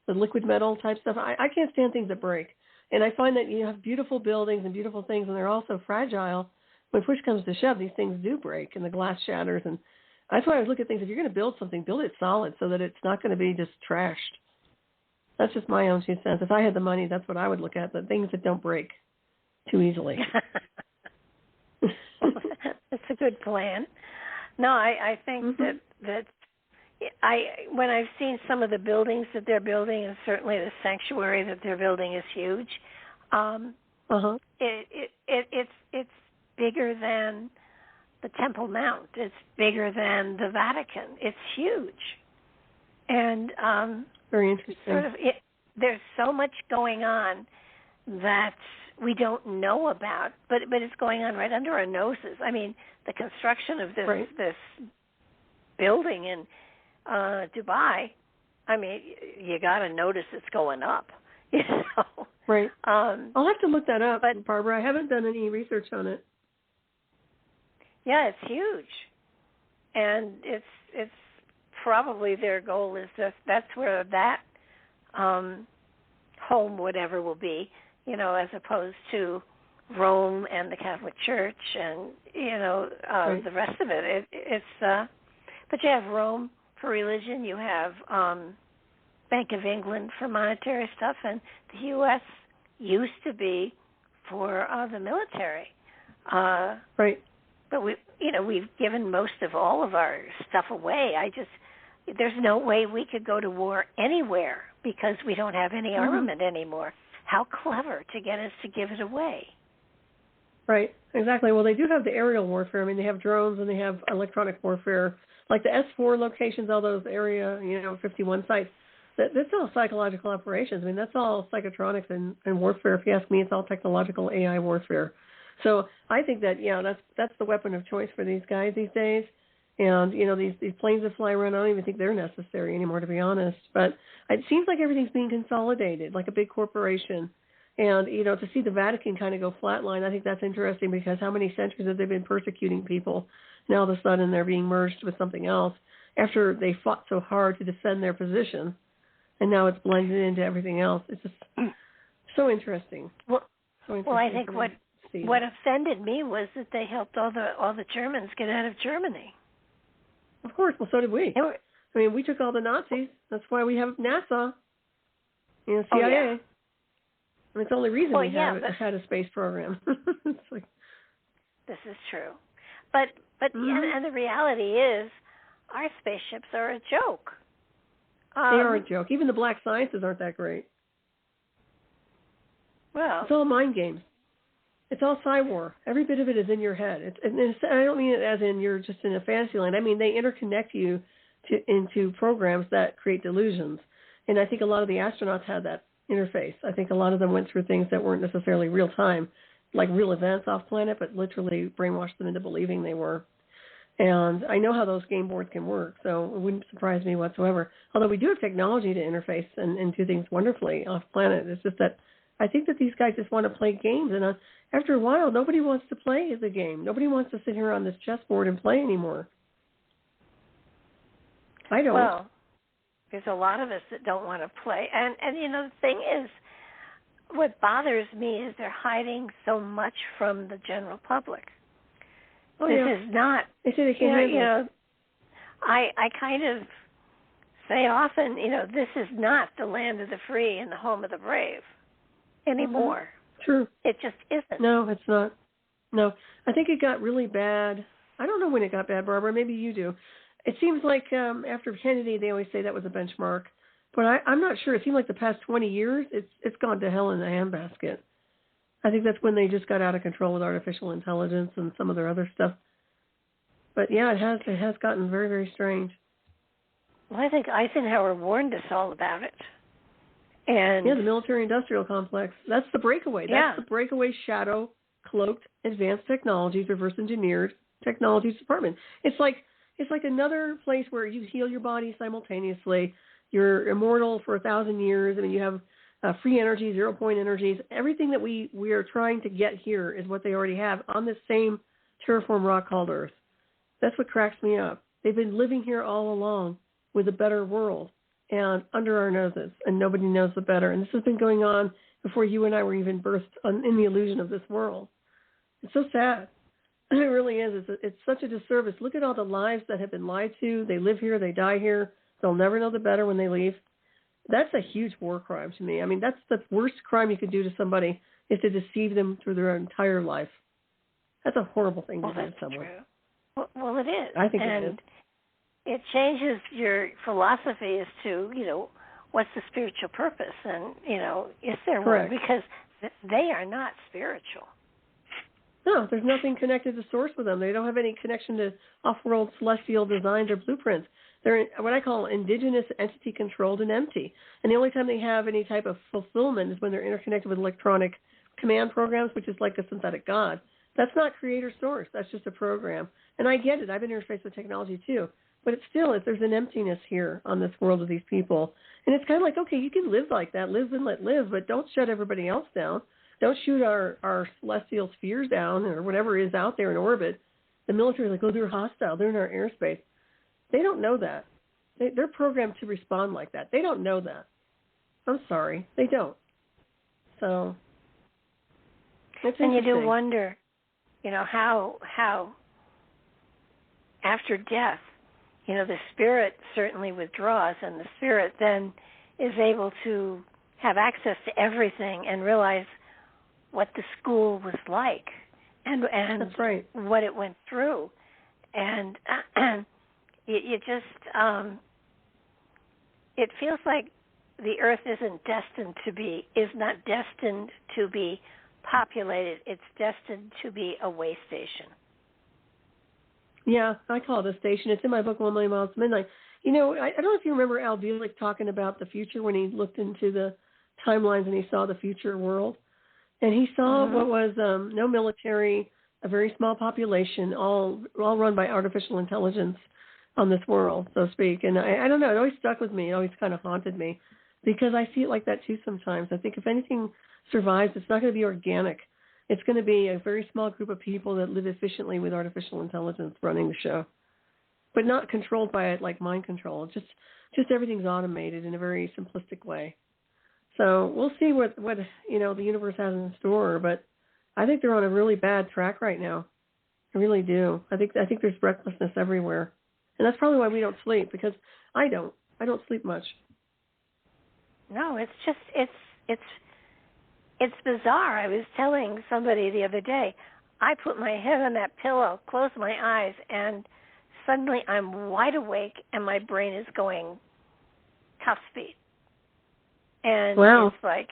the liquid metal type stuff. I can't stand things that break. And I find that you have beautiful buildings and beautiful things, and they're also fragile. When push comes to shove, these things do break, and the glass shatters. And that's why I look at things. If you're going to build something, build it solid so that it's not going to be just trashed. That's just my own 2 cents. If I had the money, that's what I would look at, the things that don't break too easily. That's a good plan. No, I think that when I've seen some of the buildings that they're building, and certainly the sanctuary that they're building is huge. It's bigger than the Temple Mount. It's bigger than the Vatican. It's huge, and very interesting. There's so much going on that we don't know about, but it's going on right under our noses. I mean, the construction of this building in Dubai, I mean, you got to notice it's going up, Right. I'll have to look that up, Barbara. I haven't done any research on it. Yeah, it's huge, and it's probably their goal is that's where that home, whatever, will be, as opposed to Rome and the Catholic Church and the rest of it. But you have Rome for religion, you have Bank of England for monetary stuff, and the U.S. used to be for the military. Right. But we've given most of all of our stuff away. There's no way we could go to war anywhere because we don't have any armament anymore. How clever to get us to give it away. Right, exactly. Well, they do have the aerial warfare. I mean, they have drones and they have electronic warfare, like the S4 locations, all those area, 51 sites. That's all psychological operations. I mean, that's all psychotronics and warfare. If you ask me, it's all technological AI warfare. So I think that, that's the weapon of choice for these guys these days. And, these planes that fly around, I don't even think they're necessary anymore, to be honest. But it seems like everything's being consolidated, like a big corporation. And, to see the Vatican kind of go flatline, I think that's interesting because how many centuries have they been persecuting people? Now all of a sudden they're being merged with something else after they fought so hard to defend their position. And now it's blended into everything else. It's just so interesting. Well, I think what offended me was that they helped all the Germans get out of Germany. Of course. Well, so did we. We took all the Nazis. That's why we have NASA, CIA. Oh, yeah. And it's the only reason we had a space program. It's like, this is true. But and the reality is our spaceships are a joke. They are a joke. Even the black sciences aren't that great. Well, it's all mind games. It's all psy-war. Every bit of it is in your head. I don't mean it as in you're just in a fantasy land. I mean, they interconnect you into programs that create delusions. And I think a lot of the astronauts had that interface. I think a lot of them went through things that weren't necessarily real time, like real events off planet, but literally brainwashed them into believing they were. And I know how those game boards can work, so it wouldn't surprise me whatsoever. Although we do have technology to interface and do things wonderfully off planet. It's just that I think that these guys just want to play games, and after a while, nobody wants to play the game. Nobody wants to sit here on this chessboard and play anymore. I don't. Well, there's a lot of us that don't want to play. And the thing is, what bothers me is they're hiding so much from the general public. This is not, I kind of say often, this is not the land of the free and the home of the brave anymore. True. It just isn't. No, it's not. No, I think it got really bad. I don't know when it got bad, Barbara. Maybe you do. It seems like after Kennedy, they always say that was a benchmark. But I'm not sure. It seems like the past 20 years, it's gone to hell in a handbasket. I think that's when they just got out of control with artificial intelligence and some of their other stuff. But yeah, it has gotten very, very strange. Well, I think Eisenhower warned us all about it. And the military-industrial complex. That's the breakaway. That's the breakaway shadow cloaked advanced technologies, reverse engineered technologies department. It's like another place where you heal your body simultaneously. You're immortal for 1,000 years. I mean, you have free energy, 0-point energies. Everything that we are trying to get here is what they already have on this same terraform rock called Earth. That's what cracks me up. They've been living here all along with a better world and under our noses, and nobody knows the better. And this has been going on before you and I were even birthed in the illusion of this world. It's so sad. It really is. It's such a disservice. Look at all the lives that have been lied to. They live here. They die here. They'll never know the better when they leave. That's a huge war crime to me. I mean, that's the worst crime you could do to somebody is to deceive them through their entire life. That's a horrible thing to do to someone. True. Well, it is. I think it is. It changes your philosophy as to, what's the spiritual purpose and, is there one? Because they are not spiritual. No, there's nothing connected to source with them. They don't have any connection to off-world celestial designs or blueprints. They're what I call indigenous, entity-controlled, and empty. And the only time they have any type of fulfillment is when they're interconnected with electronic command programs, which is like a synthetic god. That's not creator source. That's just a program. And I get it. I've been interfaced with technology too. But it's still, there's an emptiness here on this world of these people. And it's kind of like, okay, you can live like that, live and let live, but don't shut everybody else down. Don't shoot our celestial spheres down or whatever is out there in orbit. The military is like, oh, they're hostile. They're in our airspace. They don't know that. They're programmed to respond like that. They don't know that. I'm sorry. They don't. So, and you do wonder, how after death, the spirit certainly withdraws, and the spirit then is able to have access to everything and realize what the school was like and That's right. what it went through. And you just, it feels like the Earth is not destined to be populated. It's destined to be a way station. Yeah, I call it a station. It's in my book, 1 Million Miles to Midnight. I don't know if you remember Al Bielek talking about the future when he looked into the timelines and he saw the future world. And he saw what was no military, a very small population, all run by artificial intelligence on this world, so to speak. And I don't know, it always stuck with me. It always kind of haunted me because I see it like that too sometimes. I think if anything survives, it's not going to be organic. It's going to be a very small group of people that live efficiently with artificial intelligence running the show, but not controlled by it like mind control. Just everything's automated in a very simplistic way. So we'll see what the universe has in store, but I think they're on a really bad track right now. I really do. I think there's recklessness everywhere, and that's probably why we don't sleep, because I don't sleep much. No, it's just it's bizarre. I was telling somebody the other day, I put my head on that pillow, close my eyes, and suddenly I'm wide awake and my brain is going top speed. And It's like,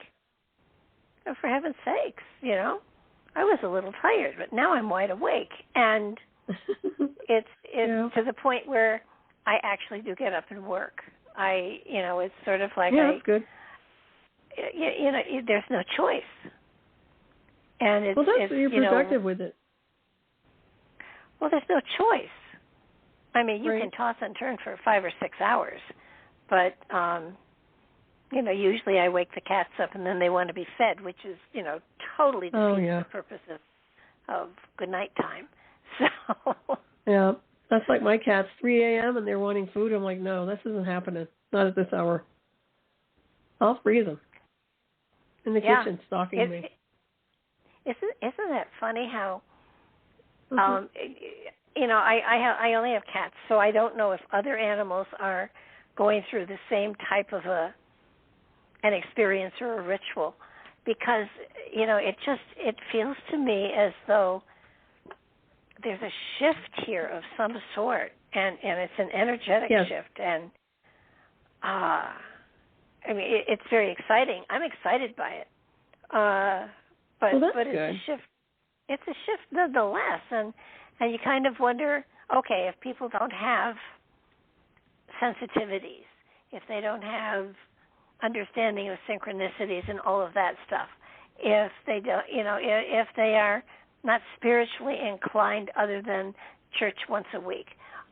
oh, for heaven's sakes, I was a little tired, but now I'm wide awake. And it's to the point where I actually do get up and work. It's sort of like that's good. There's no choice. And you're productive with it. Well, there's no choice. I mean, you can toss and turn for 5 or 6 hours, but usually I wake the cats up and then they want to be fed, which is, totally defeats the purpose of good night time. So yeah, that's like my cats, 3 a.m. and they're wanting food. I'm like, no, this isn't happening. Not at this hour. I'll freeze them in the kitchen, stalking me. Isn't that funny how, I only have cats, so I don't know if other animals are going through the same type of an experience or a ritual, because, it feels to me as though there's a shift here of some sort, and it's an energetic shift, and it's very exciting. I'm excited by it. But it's good. A shift. It's a shift nonetheless, and you kind of wonder, okay, if people don't have sensitivities, if they don't have understanding of synchronicities and all of that stuff, if they don't, if they are not spiritually inclined other than church once a week,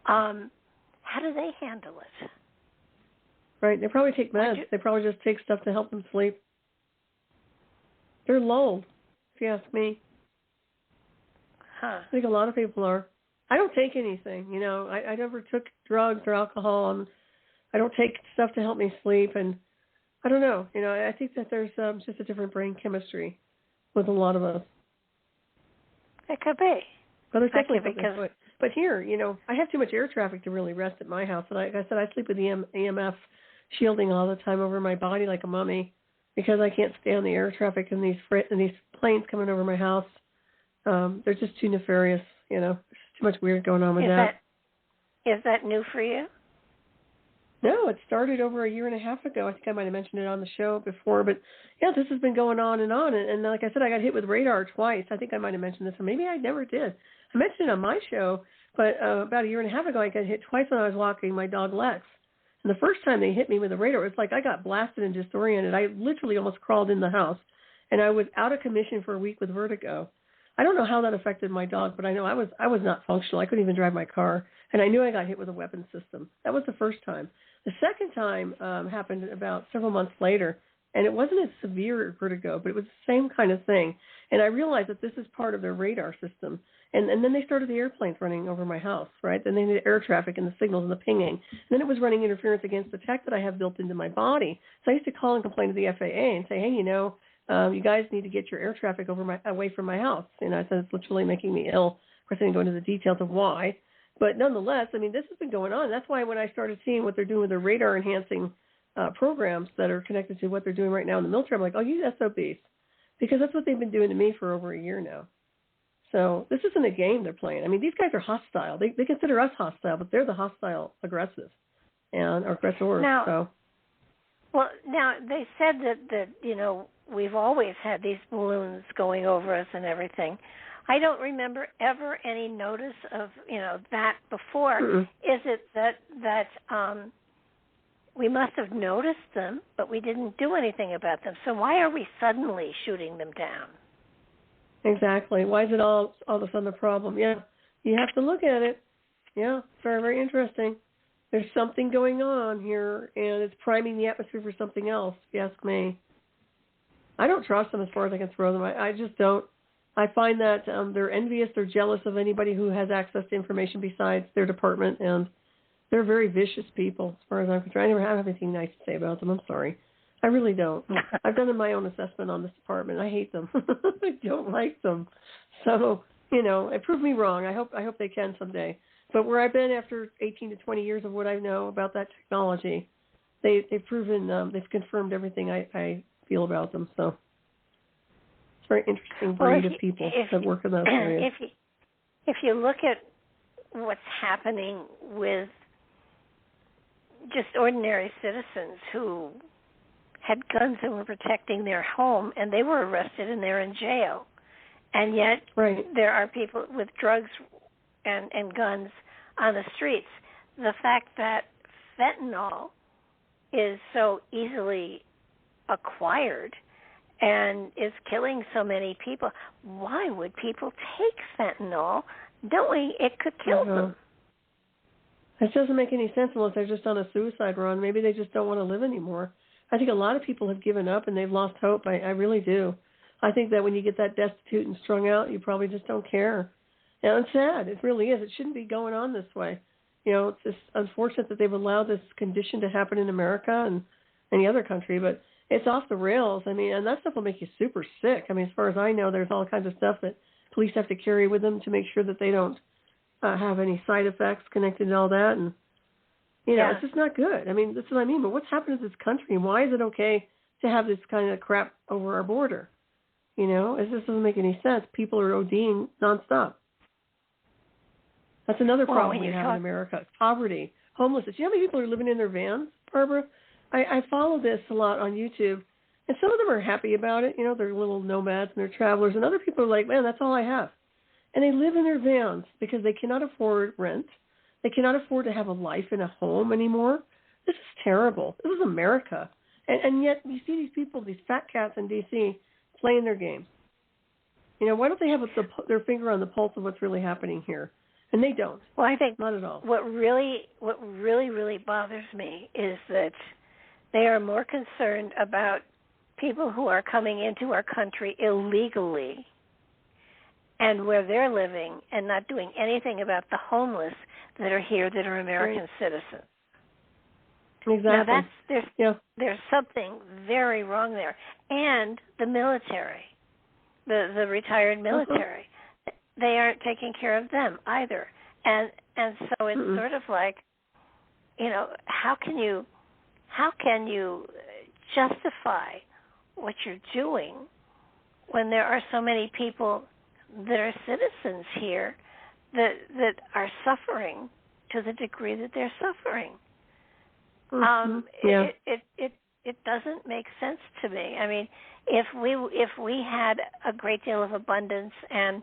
how do they handle it? Right. They probably take meds. They probably just take stuff to help them sleep. They're lulled, if you ask me. Huh. I think a lot of people are. I don't take anything. I never took drugs or alcohol, and I don't take stuff to help me sleep. And I don't know. I think that there's just a different brain chemistry with a lot of us. It could be. But there's definitely something. But here, I have too much air traffic to really rest at my house. And like I said, I sleep with the EMF shielding all the time over my body like a mummy because I can't stand the air traffic and these planes coming over my house. They're just too nefarious. There's too much weird going on with that. Is that new for you? No, it started over a year and a half ago. I think I might have mentioned it on the show before. But, yeah, this has been going on. And like I said, I got hit with radar twice. I think I might have mentioned this, or maybe I never did. I mentioned it on my show, but about a year and a half ago, I got hit twice when I was walking my dog Lex. And the first time they hit me with a radar, it's like I got blasted and disoriented. I literally almost crawled in the house, and I was out of commission for a week with vertigo. I don't know how that affected my dog, but I know I was not functional. I couldn't even drive my car, and I knew I got hit with a weapon system. That was the first time. The second time happened about several months later, and it wasn't as severe vertigo, but it was the same kind of thing. And I realized that this is part of their radar system. And then they started the airplanes running over my house, right? Then they did the air traffic and the signals and the pinging. And then it was running interference against the tech that I have built into my body. So I used to call and complain to the FAA and say, hey, you guys need to get your air traffic away from my house. I said it's literally making me ill. Of course, I didn't go into the details of why. But nonetheless, this has been going on. That's why when I started seeing what they're doing with their radar-enhancing programs that are connected to what they're doing right now in the military, I'm like, oh, you SOBs. Because that's what they've been doing to me for over a year now. So this isn't a game they're playing. These guys are hostile. They consider us hostile, but they're the hostile aggressive and aggressors. Now they said that we've always had these balloons going over us and everything. I don't remember ever any notice of that before. Mm-mm. Is it that we must have noticed them, but we didn't do anything about them? So why are we suddenly shooting them down? Exactly. Why is it all of a sudden a problem? Yeah, you have to look at it. Yeah, very, very interesting. There's something going on here, and it's priming the atmosphere for something else, if you ask me. I don't trust them as far as I can throw them. I just don't. I find that they're envious, they're jealous of anybody who has access to information besides their department, and they're very vicious people as far as I'm concerned. I never have anything nice to say about them. I'm sorry. I really don't. I've done my own assessment on this department. I hate them. I don't like them. So, it proved me wrong. I hope they can someday. But where I've been after 18 to 20 years of what I know about that technology, they've proven, they've confirmed everything I feel about them. So it's a very interesting breed of people that work in those areas. If you look at what's happening with just ordinary citizens who had guns and were protecting their home, and they were arrested and they're in jail. And yet there are people with drugs and guns on the streets. The fact that fentanyl is so easily acquired and is killing so many people, why would people take fentanyl knowing it could kill them? It doesn't make any sense unless they're just on a suicide run. Maybe they just don't want to live anymore. I think a lot of people have given up and they've lost hope. I really do. I think that when you get that destitute and strung out, you probably just don't care. And it's sad. It really is. It shouldn't be going on this way. It's just unfortunate that they've allowed this condition to happen in America and any other country, but it's off the rails. And that stuff will make you super sick. As far as I know, there's all kinds of stuff that police have to carry with them to make sure that they don't have any side effects connected to all that. And it's just not good. That's what I mean. But what's happened to this country, and why is it okay to have this kind of crap over our border? It just doesn't make any sense. People are ODing nonstop. That's another problem we have in America. Poverty, homelessness. You know how many people are living in their vans, Barbara? I follow this a lot on YouTube, and some of them are happy about it. They're little nomads and they're travelers, and other people are like, man, that's all I have. And they live in their vans because they cannot afford rent. They cannot afford to have a life in a home anymore. This is terrible. This is America. And yet you see these people, these fat cats in D.C. playing their game. You know, why don't they have their finger on the pulse of what's really happening here? And they don't. Well, I think not at all. What really bothers me is that they are more concerned about people who are coming into our country illegally and where they're living, and not doing anything about the homeless that are here that are American citizens. Exactly. Now there's something very wrong there. And the military, the retired military, they aren't taking care of them either. And so it's sort of like, you know, how can you justify what you're doing when there are so many people that are citizens here that are suffering to the degree that they're suffering? It doesn't make sense to me. I mean, if we had a great deal of abundance and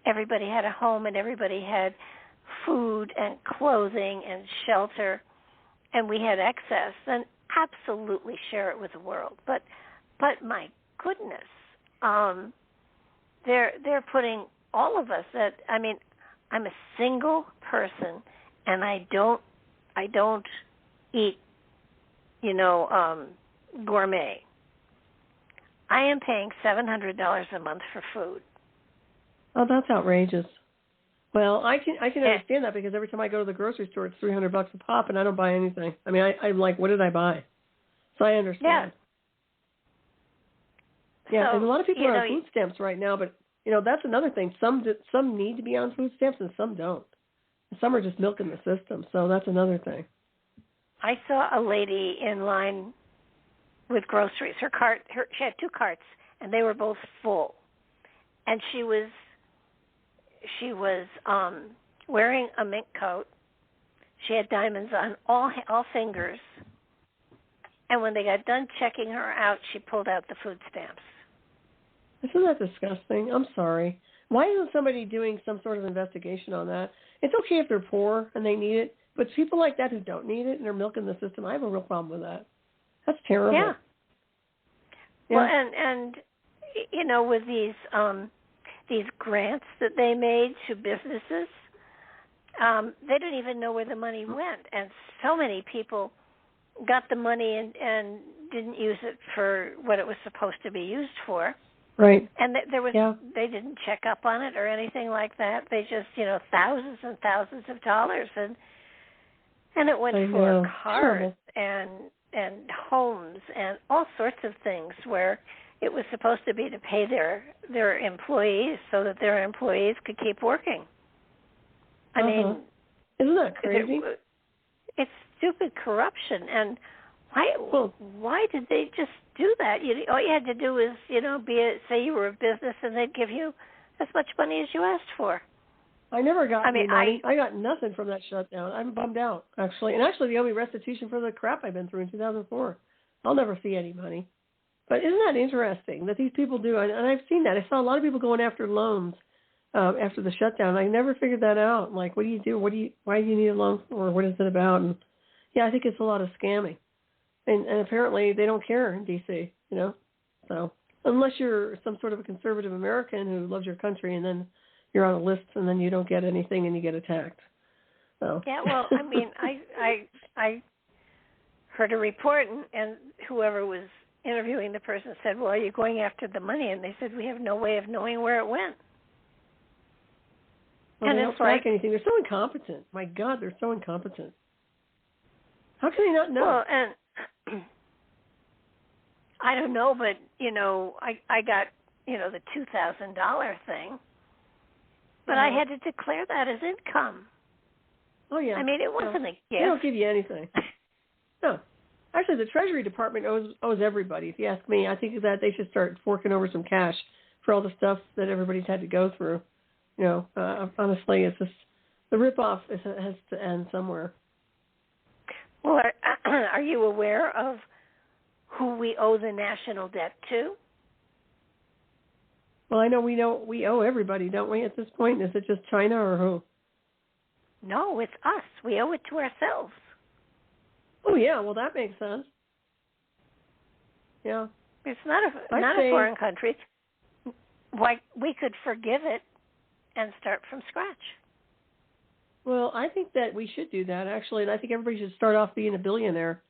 everybody had a home and everybody had food and clothing and shelter and we had excess, then absolutely share it with the world. But my goodness, they're putting all of us I mean, I'm a single person and I don't eat, you know, gourmet. I am paying $700 a month for food. Oh, that's outrageous. Well, I can understand that because every time I go to the grocery store, it's $300 a pop, and I don't buy anything. I mean, I'm like, what did I buy? So I understand. Yeah, so, and a lot of people are on food stamps right now, but you know that's another thing. Some need to be on food stamps, and some don't. Some are just milking the system. So that's another thing. I saw a lady in line with groceries. She had 2 carts, and they were both full. And she was wearing a mink coat. She had diamonds on all fingers. And when they got done checking her out, she pulled out the food stamps. Isn't that disgusting? I'm sorry. Why isn't somebody doing some sort of investigation on that? It's okay if they're poor and they need it, but people like that who don't need it and are milking the system, I have a real problem with that. That's terrible. Yeah. Well, and you know, with these grants that they made to businesses, they didn't even know where the money went, and so many people got the money and didn't use it for what it was supposed to be used for. Right. And they didn't check up on it or anything like that. They just, you know, thousands and thousands of dollars, and it went for cars and homes and all sorts of things where it was supposed to be to pay their employees so that their employees could keep working. I mean, isn't that crazy? It's stupid corruption, and why did they just do that? All you had to do was, you know, say you were a business, and they'd give you as much money as you asked for. I never got any money. I got nothing from that shutdown. I'm bummed out, actually. And actually, they owe me restitution for the crap I've been through in 2004. I'll never see any money. But isn't that interesting that these people do? And I've seen that. I saw a lot of people going after loans after the shutdown. I never figured that out. Like, what do you do? Why do you need a loan for? What is it about? And yeah, I think it's a lot of scamming. And apparently they don't care in D.C., you know. So unless you're some sort of a conservative American who loves your country, and then you're on a list, and then you don't get anything, and you get attacked. So. Yeah, well, I mean, I heard a report, and whoever was interviewing the person said, well, are you going after the money? And they said, we have no way of knowing where it went. Well, and they don't track anything. They're so incompetent. My God, they're so incompetent. How can they not know? Well, and I don't know, but, you know, I got, you know, the $2,000 thing, but I had to declare that as income. Oh, yeah. I mean, it wasn't a gift. They don't give you anything. No. Actually, the Treasury Department owes everybody, if you ask me. I think that they should start forking over some cash for all the stuff that everybody's had to go through. You know, honestly, it's just the ripoff has to end somewhere. Well, are you aware of who we owe the national debt to? Well, I know we owe everybody, don't we, at this point? Is it just China or who? No, it's us. We owe it to ourselves. Oh, yeah. Well, that makes sense. Yeah. It's not a foreign country. Why we could forgive it and start from scratch. Well, I think that we should do that, actually, and I think everybody should start off being a billionaire.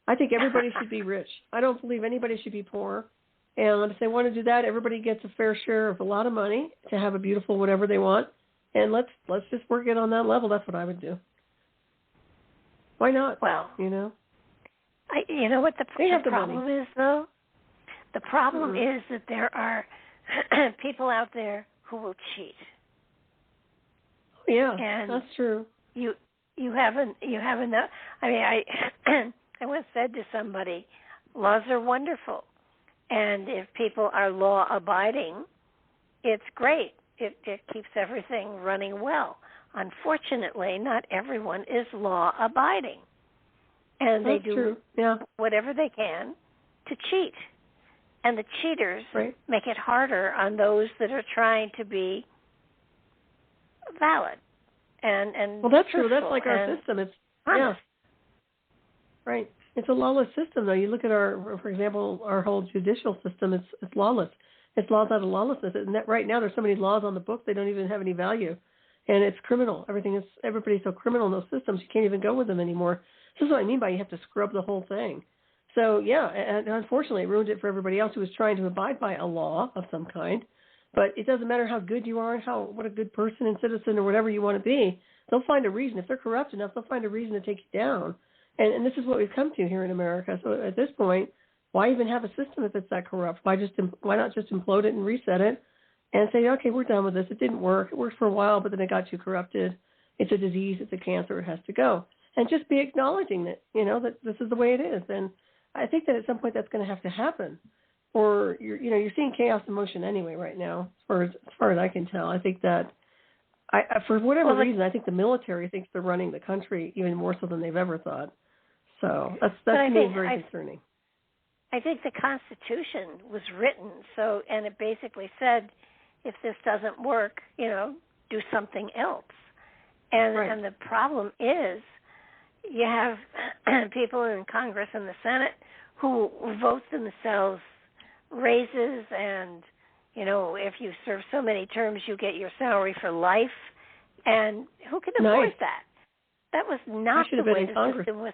I think everybody should be rich. I don't believe anybody should be poor. And if they want to do that, everybody gets a fair share of a lot of money to have a beautiful whatever they want. And let's just work it on that level. That's what I would do. Why not? Well, you know what the problem is, though? The problem is that there are people out there who will cheat. Yeah, and that's true. You haven't. I mean, I once said to somebody, laws are wonderful, and if people are law abiding, it's great. It keeps everything running well. Unfortunately, not everyone is law abiding, and they do whatever they can to cheat. And the cheaters make it harder on those that are trying to be valid and well, that's truthful. True. That's like our system. It's honest. Yeah. Right. It's a lawless system, though. You look at for example, our whole judicial system. It's lawless. It's laws out of lawlessness. And right now, there's so many laws on the book they don't even have any value, and it's criminal. Everybody's so criminal in those systems. You can't even go with them anymore. This is what I mean by you have to scrub the whole thing. So, yeah, and unfortunately, it ruined it for everybody else who was trying to abide by a law of some kind. But it doesn't matter how good you are and what a good person and citizen or whatever you want to be. They'll find a reason. If they're corrupt enough, they'll find a reason to take you down. And this is what we've come to here in America. So at this point, why even have a system if it's that corrupt? Why not just implode it and reset it and say, okay, we're done with this. It didn't work. It worked for a while, but then it got too corrupted. It's a disease. It's a cancer. It has to go. And just be acknowledging that, that this is the way it is. And I think that at some point that's going to have to happen. Or you're seeing chaos in motion anyway right now, as far as I can tell. I think that for whatever reason, I think the military thinks they're running the country even more so than they've ever thought. So that's to me very concerning. I think the Constitution was written and it basically said, if this doesn't work, do something else. And the problem is, you have people in Congress and the Senate who vote themselves raises and, if you serve so many terms, you get your salary for life. And who can afford that? That was not the way the system was.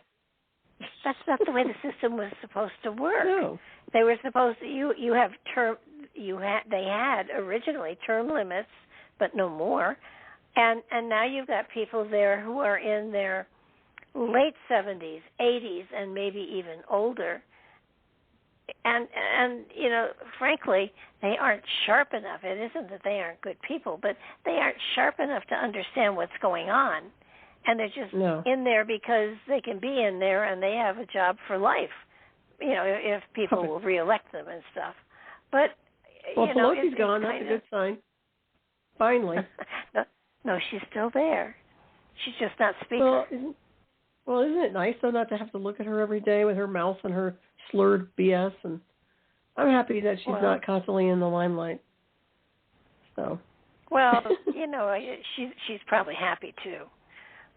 That's not the way the system was supposed to work. No. They were supposed to, they had originally term limits, but no more. And now you've got people there who are in their late 70s, 80s, and maybe even older. And frankly, they aren't sharp enough. It isn't that they aren't good people, but they aren't sharp enough to understand what's going on. And they're just in there because they can be in there and they have a job for life, if people will reelect them and stuff. But, Pelosi's gone. That's a good sign. Finally. No, she's still there. She's just not speaking. Well, isn't it nice, though, not to have to look at her every day with her mouth and her slurred BS? And I'm happy that she's not constantly in the limelight. So. Well, she's probably happy, too.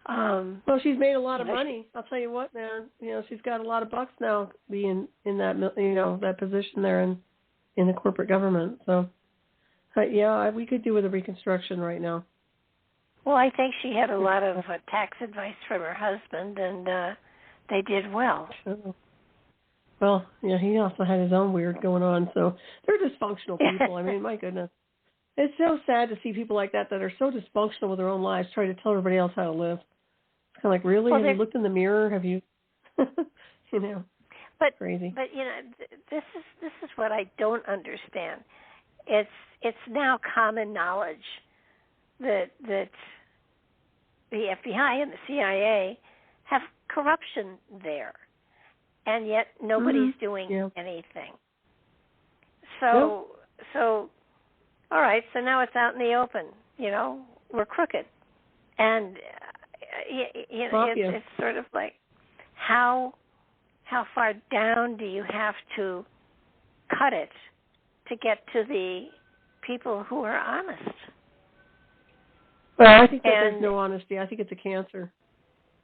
Well, she's made a lot of money. I'll tell you what, man. She's got a lot of bucks now being in that, that position there in the corporate government. So, we could do with a reconstruction right now. Well, I think she had a lot of tax advice from her husband, and they did well. Sure. Well, he also had his own weird going on, so they're dysfunctional people. I mean, my goodness. It's so sad to see people like that are so dysfunctional with their own lives trying to tell everybody else how to live. It's kind of like, really? Have you looked in the mirror? Have you, But, crazy. But, this is what I don't understand. It's now common knowledge that the FBI and the CIA have corruption there, and yet nobody's doing anything. So, all right, so now it's out in the open. We're crooked, and it's sort of like how far down do you have to cut it to get to the people who are honest? Well, I think that there's no honesty. I think it's a cancer.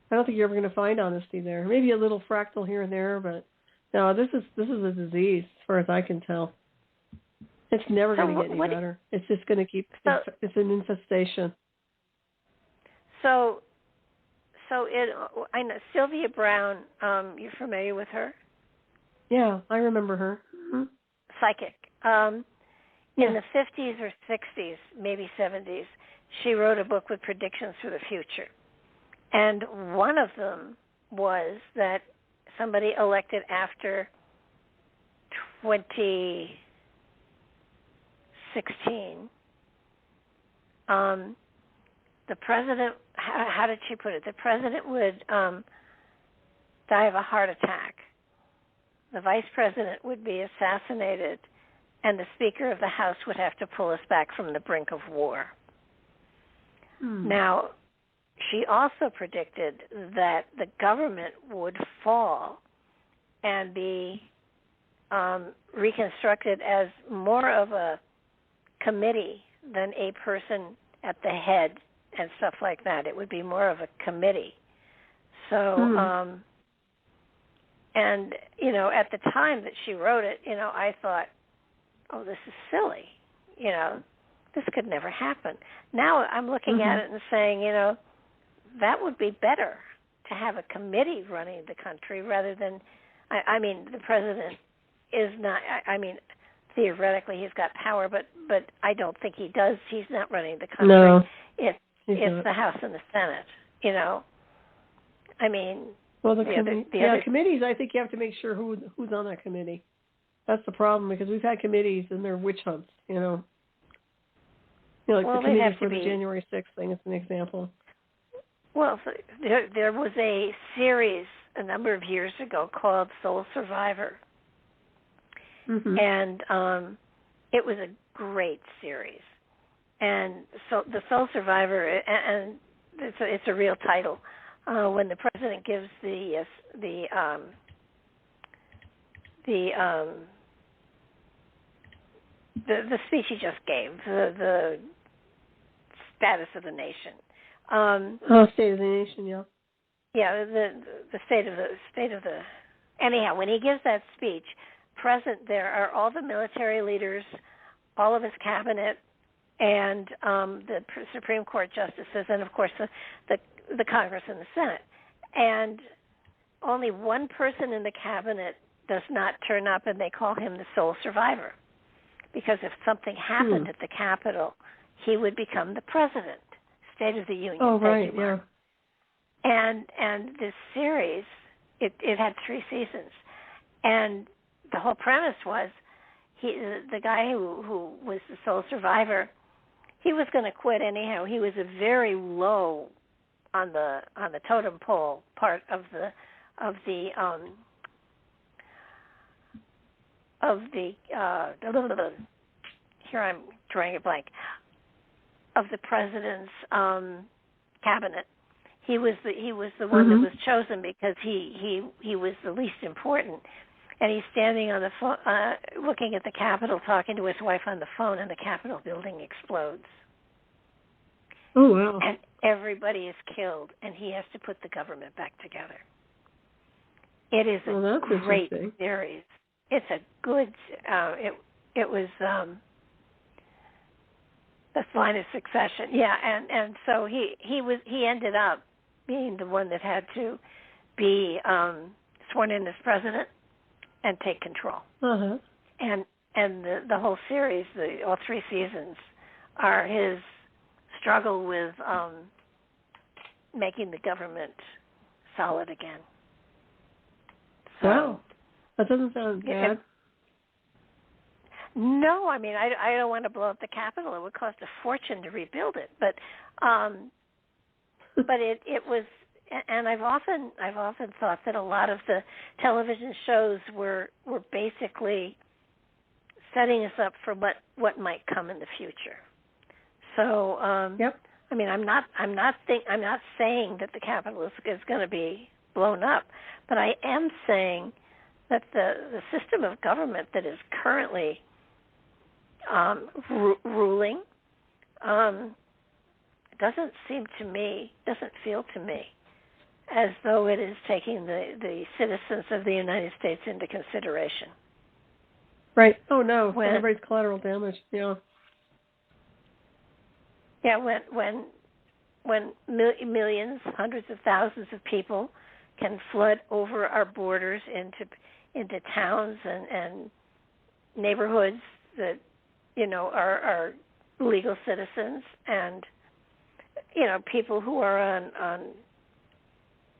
I don't think you're ever going to find honesty there. Maybe a little fractal here and there, but No, this is a disease, as far as I can tell. It's never going to get any better. It's just going to keep. It's an infestation. So I know Sylvia Brown. You're familiar with her? Yeah, I remember her. Mm-hmm. Psychic. In the 50s or 60s, maybe 70s, she wrote a book with predictions for the future. And one of them was that somebody elected after 2016, the president, how did she put it? The president would die of a heart attack. The vice president would be assassinated, and the Speaker of the House would have to pull us back from the brink of war. Now, she also predicted that the government would fall and be reconstructed as more of a committee than a person at the head and stuff like that. It would be more of a committee. So, and, you know, at the time that she wrote it, you know, I thought, oh, this is silly. You know, this could never happen. Now I'm looking at it and saying, you know, that would be better to have a committee running the country rather than, I mean, the president is not, I mean, theoretically he's got power, but I don't think he does. He's not running the country. No, it's the House and the Senate, you know. I mean, well, the committees, I think you have to make sure who's on that committee. That's the problem, because we've had committees and they're witch hunts, you know. You know, like the committee for the January 6th thing is an example. Well, there was a series a number of years ago called Soul Survivor. And it was a great series. And so the Soul Survivor, and it's a real title, when the president gives the speech he just gave, the status of the nation. State of the Nation, yeah. Yeah, the state of the. Anyhow, when he gives that speech, present there are all the military leaders, all of his cabinet, and the Supreme Court justices, and of course the Congress and the Senate. And only one person in the cabinet does not turn up, and they call him the sole survivor, because if something happened at the Capitol, he would become the president. State of the Union. Oh, right, yeah. And this series, it had 3 seasons, and the whole premise was the guy who was the sole survivor, he was going to quit anyhow. He was a very low on the totem pole part of the here I'm drawing a blank, of the president's cabinet. He was the one that was chosen because he was the least important. And he's standing on the phone, looking at the Capitol, talking to his wife on the phone, and the Capitol building explodes. Oh, wow. And everybody is killed, and he has to put the government back together. It is a great series. It's a good, it was the line of succession. Yeah, and so he ended up being the one that had to be sworn in as president and take control. And the whole series, all 3 seasons, are his struggle with making the government solid again. So, wow, that doesn't sound bad. No, I mean I don't want to blow up the Capitol. It would cost a fortune to rebuild it, but it was. And I've often thought that a lot of the television shows were basically setting us up for what might come in the future. So I mean, I'm not saying that the Capitol is going to be blown up, but I am saying that the system of government that is currently ruling doesn't feel to me as though it is taking the citizens of the United States into consideration. Right. Oh no, everybody's collateral damage. Yeah. Yeah. When millions, hundreds of thousands of people can flood over our borders into towns and neighborhoods that are legal citizens, and people who are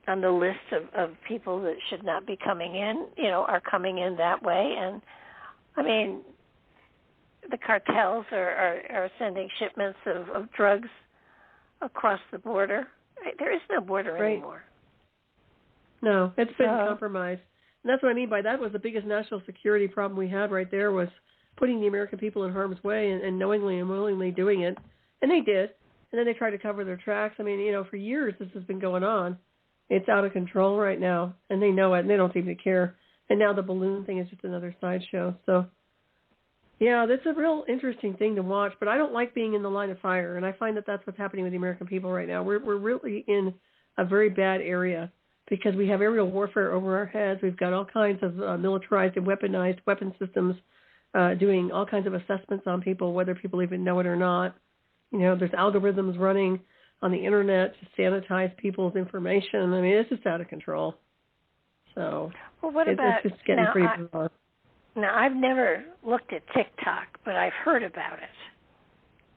on the list of people that should not be coming in, are coming in that way. And I mean, the cartels are sending shipments of drugs across the border. There is no border anymore. No, it's been compromised. And that's what I mean by that was the biggest national security problem we had right there, was putting the American people in harm's way and knowingly and willingly doing it. And they did. And then they tried to cover their tracks. I mean, for years this has been going on. It's out of control right now, and they know it, and they don't seem to care. And now the balloon thing is just another sideshow. So, yeah, that's a real interesting thing to watch. But I don't like being in the line of fire, and I find that that's what's happening with the American people right now. We're really in a very bad area because we have aerial warfare over our heads. We've got all kinds of militarized and weaponized weapon systems doing all kinds of assessments on people, whether people even know it or not. There's algorithms running on the internet to sanitize people's information. I mean, it's just out of control. So well, what about, it's just getting pretty bizarre. Now, I've never looked at TikTok, but I've heard about it.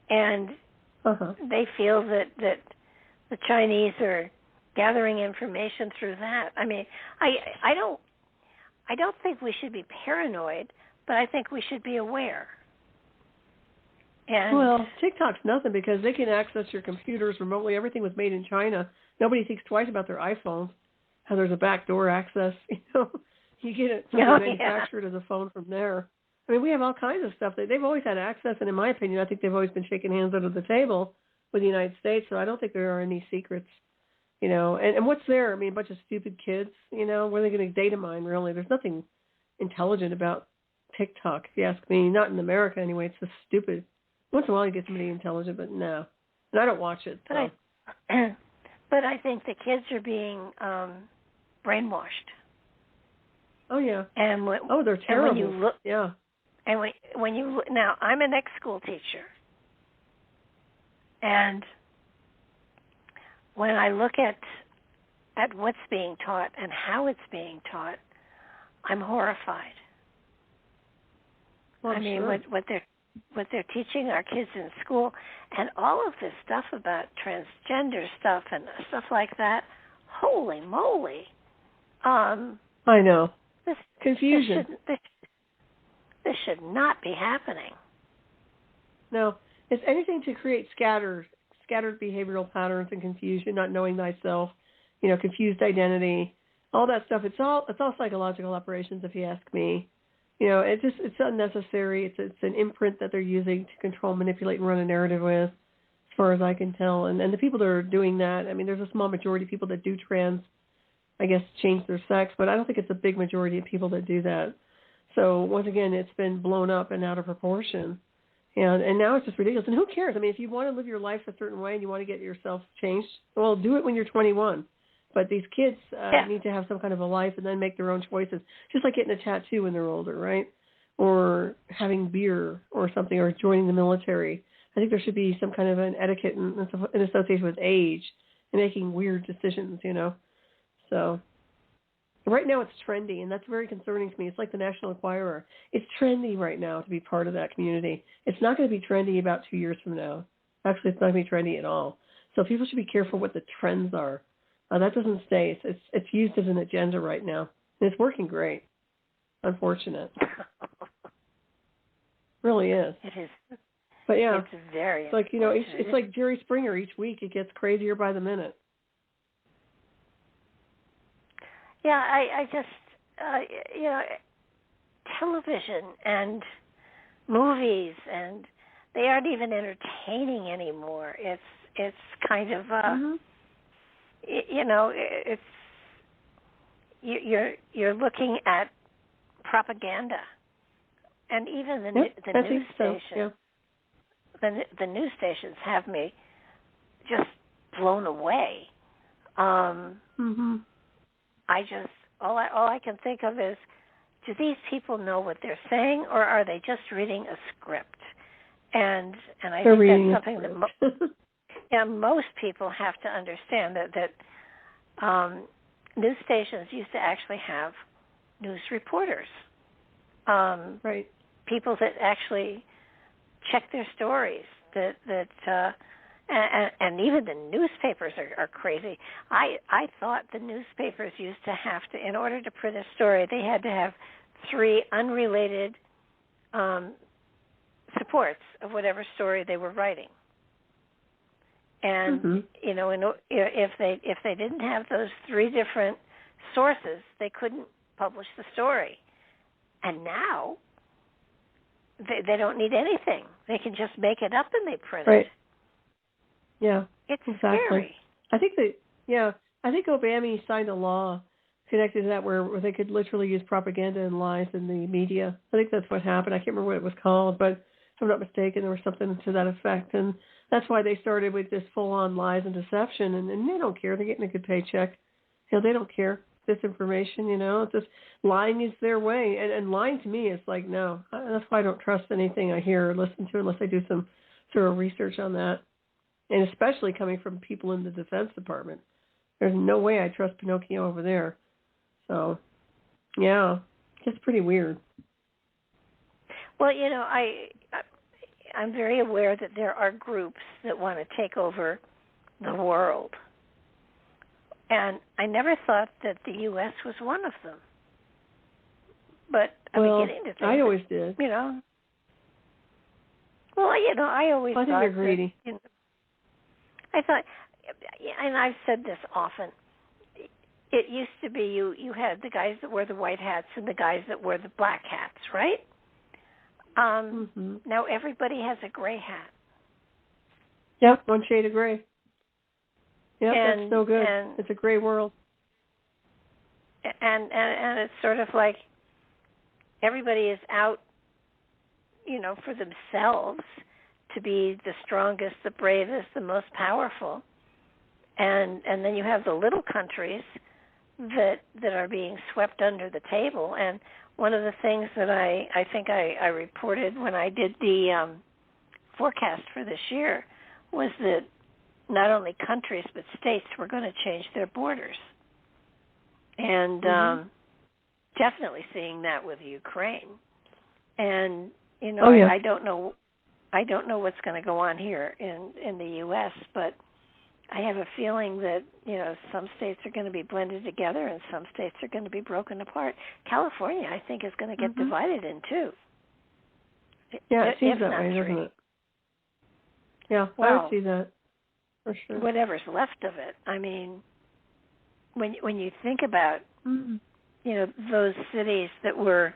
And they feel that the Chinese are gathering information through that. I mean, I don't think we should be paranoid, but I think we should be aware. And well, TikTok's nothing because they can access your computers remotely. Everything was made in China. Nobody thinks twice about their iPhones, how there's a backdoor access. You get it manufactured as a phone from there. I mean, we have all kinds of stuff. They've always had access, and in my opinion, I think they've always been shaking hands under the table with the United States, so I don't think there are any secrets. And what's there? I mean, a bunch of stupid kids, what are they going to data mine, really? There's nothing intelligent about TikTok, if you ask me. Not in America, anyway. It's just stupid. Once in a while you get somebody intelligent, but no. And I don't watch it. So. But I think the kids are being brainwashed. Oh, yeah. And they're terrible. And when you look, yeah. And when you look, now, I'm an ex-school teacher. And when I look at what's being taught and how it's being taught, I'm horrified. Well, I mean, sure. what they're teaching our kids in school, and all of this stuff about transgender stuff and stuff like that. Holy moly! I know. Confusion. This should not be happening. No, it's anything to create scattered behavioral patterns and confusion, not knowing thyself, confused identity, all that stuff. It's all psychological operations, if you ask me. It's unnecessary. It's an imprint that they're using to control, manipulate, and run a narrative with, as far as I can tell. And the people that are doing that, I mean, there's a small majority of people that do change their sex, but I don't think it's a big majority of people that do that. So once again, it's been blown up and out of proportion. And now it's just ridiculous. And who cares? I mean, if you want to live your life a certain way and you want to get yourself changed, well, do it when you're 21. But these kids need to have some kind of a life and then make their own choices, just like getting a tattoo when they're older, right? Or having beer or something, or joining the military. I think there should be some kind of an etiquette in association with age and making weird decisions, So right now it's trendy, and that's very concerning to me. It's like the National Enquirer. It's trendy right now to be part of that community. It's not going to be trendy about 2 years from now. Actually, it's not going to be trendy at all. So people should be careful what the trends are. That doesn't stay. It's used as an agenda right now, and it's working great. Unfortunate. Really is. It is. But yeah, it's very. It's like it's like Jerry Springer. Each week it gets crazier by the minute. Yeah, I just television and movies, and they aren't even entertaining anymore. It's kind of it's you're looking at propaganda, and even the news stations. The news stations have me just blown away I just all I can think of is, do these people know what they're saying, or are they just reading a script? And I think that's something that most people have to understand, that news stations used to actually have news reporters, right? People that actually check their stories. And even the newspapers are crazy. I thought the newspapers used to have to, in order to print a story, they had to have 3 unrelated supports of whatever story they were writing. And if they didn't have those 3 different sources, they couldn't publish the story. And now they don't need anything. They can just make it up and they print it. Yeah, it's exactly. Scary. I think Obama signed a law connected to that where they could literally use propaganda and lies in the media. I think that's what happened. I can't remember what it was called, but if I'm not mistaken, there was something to that effect. And that's why they started with this full-on lies and deception. And they don't care. They're getting a good paycheck. They don't care. Disinformation, it's just lying is their way. And lying to me is like, no. That's why I don't trust anything I hear or listen to unless I do some thorough research on that. And especially coming from people in the Defense Department. There's no way I trust Pinocchio over there. So, yeah, it's pretty weird. Well, I'm very aware that there are groups that want to take over the world. And I never thought that the U.S. was one of them. But I'm beginning to think I always did. Well, I always thought they're greedy. I thought, and I've said this often, it used to be you had the guys that wear the white hats and the guys that wear the black hats, right? Now everybody has a gray hat. Yep, one shade of gray. Yep, that's so good. It's a gray world. And it's sort of like everybody is out, for themselves, to be the strongest, the bravest, the most powerful. And then you have the little countries that are being swept under the table. And one of the things that I think I reported when I did the forecast for this year was that not only countries but states were going to change their borders. And definitely seeing that with Ukraine. And, I don't know what's going to go on here in the U.S., but I have a feeling that, some states are going to be blended together and some states are going to be broken apart. California, I think, is going to get divided in 2. Yeah, it seems that way, doesn't it? Yeah, I would see that, for sure. Whatever's left of it. I mean, when you think about, those cities that were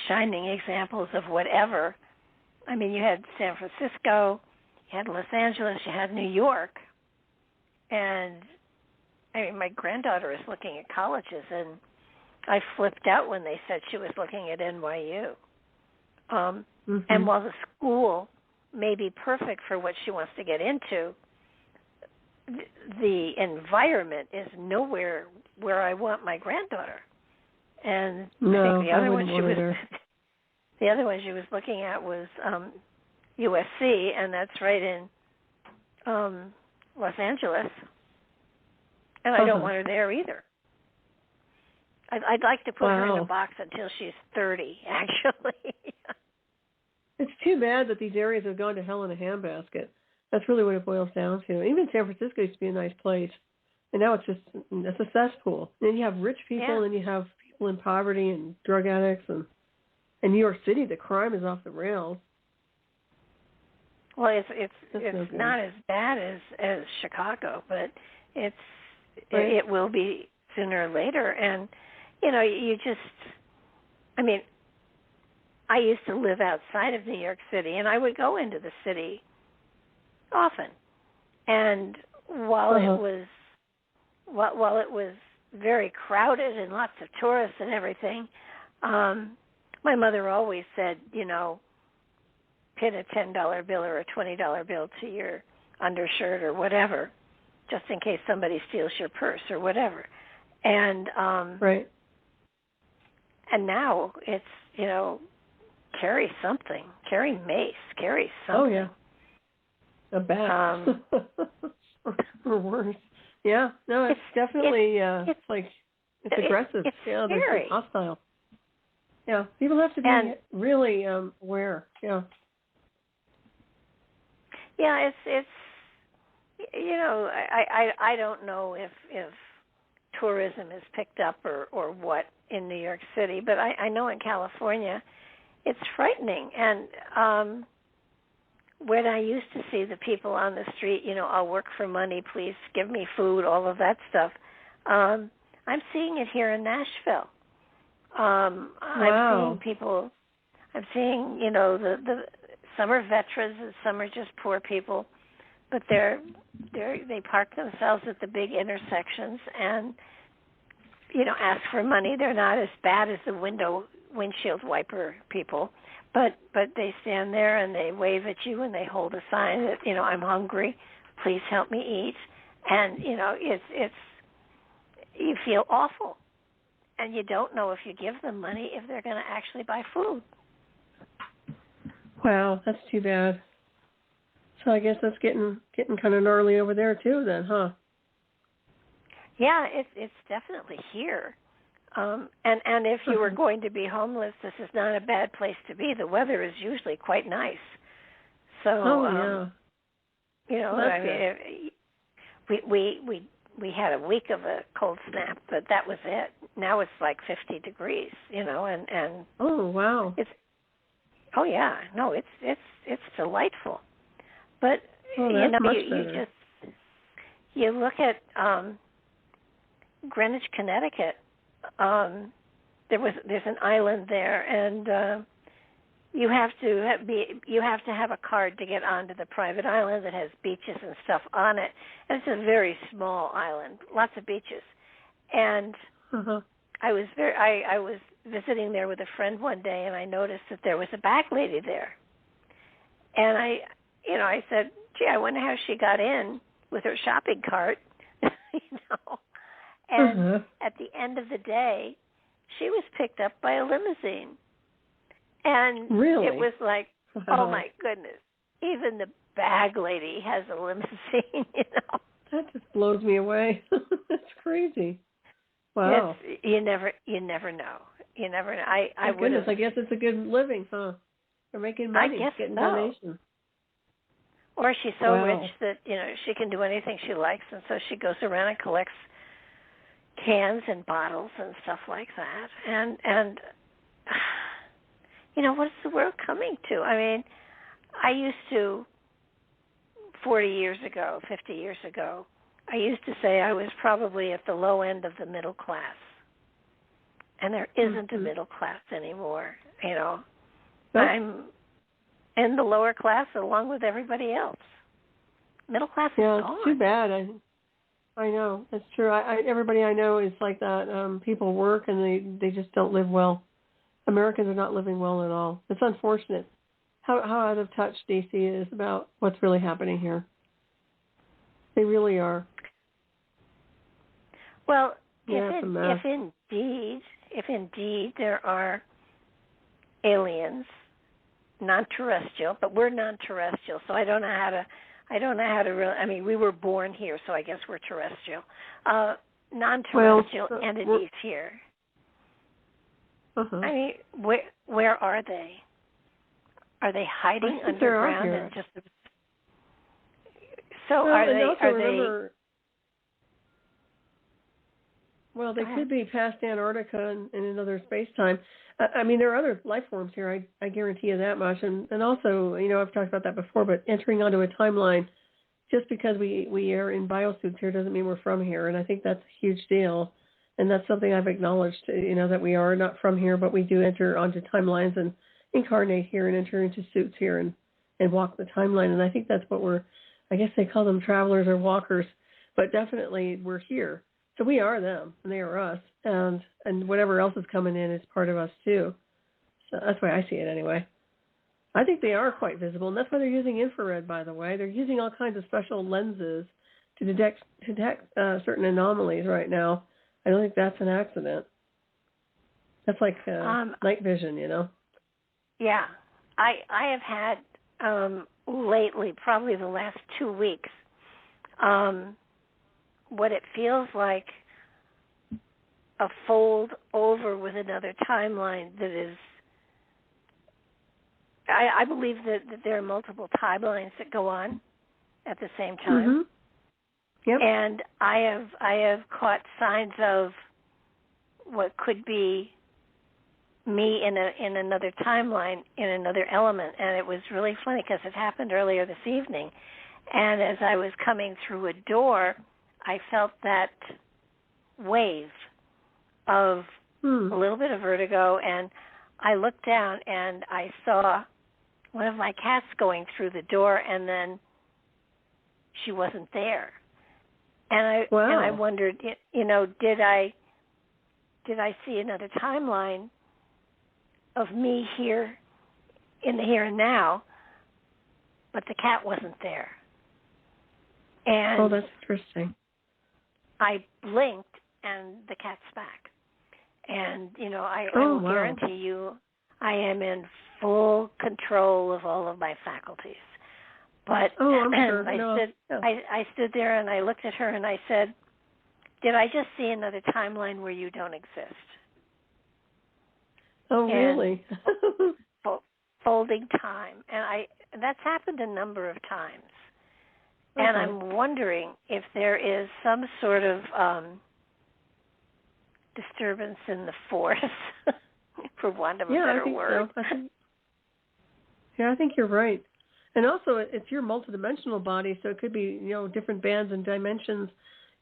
shining examples of whatever, I mean, you had San Francisco, you had Los Angeles, you had New York, and I mean, my granddaughter is looking at colleges, and I flipped out when they said she was looking at NYU. And while the school may be perfect for what she wants to get into, the environment is nowhere where I want my granddaughter. And I think the other one she was looking at was USC, and that's right in Los Angeles. And I don't want her there either. I'd like to put her in a box until she's 30, actually. It's too bad that these areas have gone to hell in a handbasket. That's really what it boils down to. Even San Francisco used to be a nice place, and now it's a cesspool. And you have rich people, and you have people in poverty and drug addicts, and in New York City, the crime is off the rails. Well, it's not as bad as Chicago, but it will be sooner or later. And I used to live outside of New York City, and I would go into the city often. And while it was very crowded and lots of tourists and everything, my mother always said, pin a $10 bill or a $20 bill to your undershirt or whatever, just in case somebody steals your purse or whatever. And right. And now it's, carry something, carry mace, carry something. Oh yeah, a bat or worse. Yeah, no, it's definitely it's aggressive. It's scary. It's hostile. Yeah, people have to be really aware. Yeah. Yeah, it's I don't know if tourism is picked up or what in New York City, but I know in California it's frightening. And when I used to see the people on the street, I'll work for money, please give me food, all of that stuff, I'm seeing it here in Nashville. Wow. I'm seeing people, the some are veterans and some are just poor people, but they park themselves at the big intersections and, ask for money. They're not as bad as the windshield wiper people, but they stand there and they wave at you and they hold a sign that, I'm hungry, please help me eat. And, it's you feel awful. And you don't know if you give them money if they're going to actually buy food. Wow, that's too bad. So I guess that's getting kind of gnarly over there too, then, huh? Yeah, it's definitely here. And if you were going to be homeless, this is not a bad place to be. The weather is usually quite nice. So, we had a week of a cold snap, but that was it. Now it's like 50 degrees, and oh wow, it's delightful. But you look at Greenwich, Connecticut. There's an island there, and you have to have a card to get onto the private island that has beaches and stuff on it. And it's a very small island, lots of beaches. And I was visiting there with a friend one day, and I noticed that there was a back lady there. And I said, "Gee, I wonder how she got in with her shopping cart," And at the end of the day, she was picked up by a limousine. And really? It was like, oh my goodness, even the bag lady has a limousine, That just blows me away. That's crazy. Wow. You never know. You never know. I goodness, I guess it's a good living, huh? They're making money. I guess getting so. donations. Or she's so rich that, she can do anything she likes, and so she goes around and collects cans and bottles and stuff like that. And what is the world coming to? I mean, I used to, 40 years ago, 50 years ago, I used to say I was probably at the low end of the middle class. And there isn't a middle class anymore, Nope. I'm in the lower class along with everybody else. Middle class is gone. Yeah, it's too bad. I know. That's true. Everybody I know is like that. People work and they just don't live well. Americans are not living well at all. It's unfortunate how out of touch DC is about what's really happening here. They really are. Well, if indeed there are aliens, non-terrestrial, but we're non-terrestrial, so I don't know how to really. I mean, we were born here, so I guess we're terrestrial. Non-terrestrial entities here. I mean, where are they? Are they hiding underground and just? So are they? Well, they could be past Antarctica and in another space-time. I mean, there are other life forms here. I guarantee you that much. And also, I've talked about that before, but entering onto a timeline, just because we are in biosuits here doesn't mean we're from here. And I think that's a huge deal. And that's something I've acknowledged, that we are not from here, but we do enter onto timelines and incarnate here and enter into suits here and walk the timeline. And I think that's what I guess they call them travelers or walkers, but definitely we're here. So we are them, and they are us, and whatever else is coming in is part of us too. So that's why I see it anyway. I think they are quite visible, and that's why they're using infrared, by the way. They're using all kinds of special lenses to detect certain anomalies right now. I don't think that's an accident. That's like night vision, you know? Yeah. I have had lately, probably the last 2 weeks, what it feels like a fold over with another timeline that is, I believe that there are multiple timelines that go on at the same time. Mm-hmm. Yep. And I have caught signs of what could be me in another timeline, in another element. And it was really funny because it happened earlier this evening. And as I was coming through a door, I felt that wave of a little bit of vertigo, and I looked down and I saw one of my cats going through the door, and then she wasn't there. And I wondered, you know, did I see another timeline of me here in the here and now, but the cat wasn't there. And that's interesting. I blinked, and the cat's back. And, you know, I will guarantee you I am in full control of all of my faculties. But I'm sure. I stood there and I looked at her and I said, did I just see another timeline where you don't exist? Oh, really? Folding time. And that's happened a number of times. Okay. And I'm wondering if there is some sort of disturbance in the force, for want of a better word. So. I think you're right. And also, it's your multidimensional body, so it could be, you know, different bands and dimensions,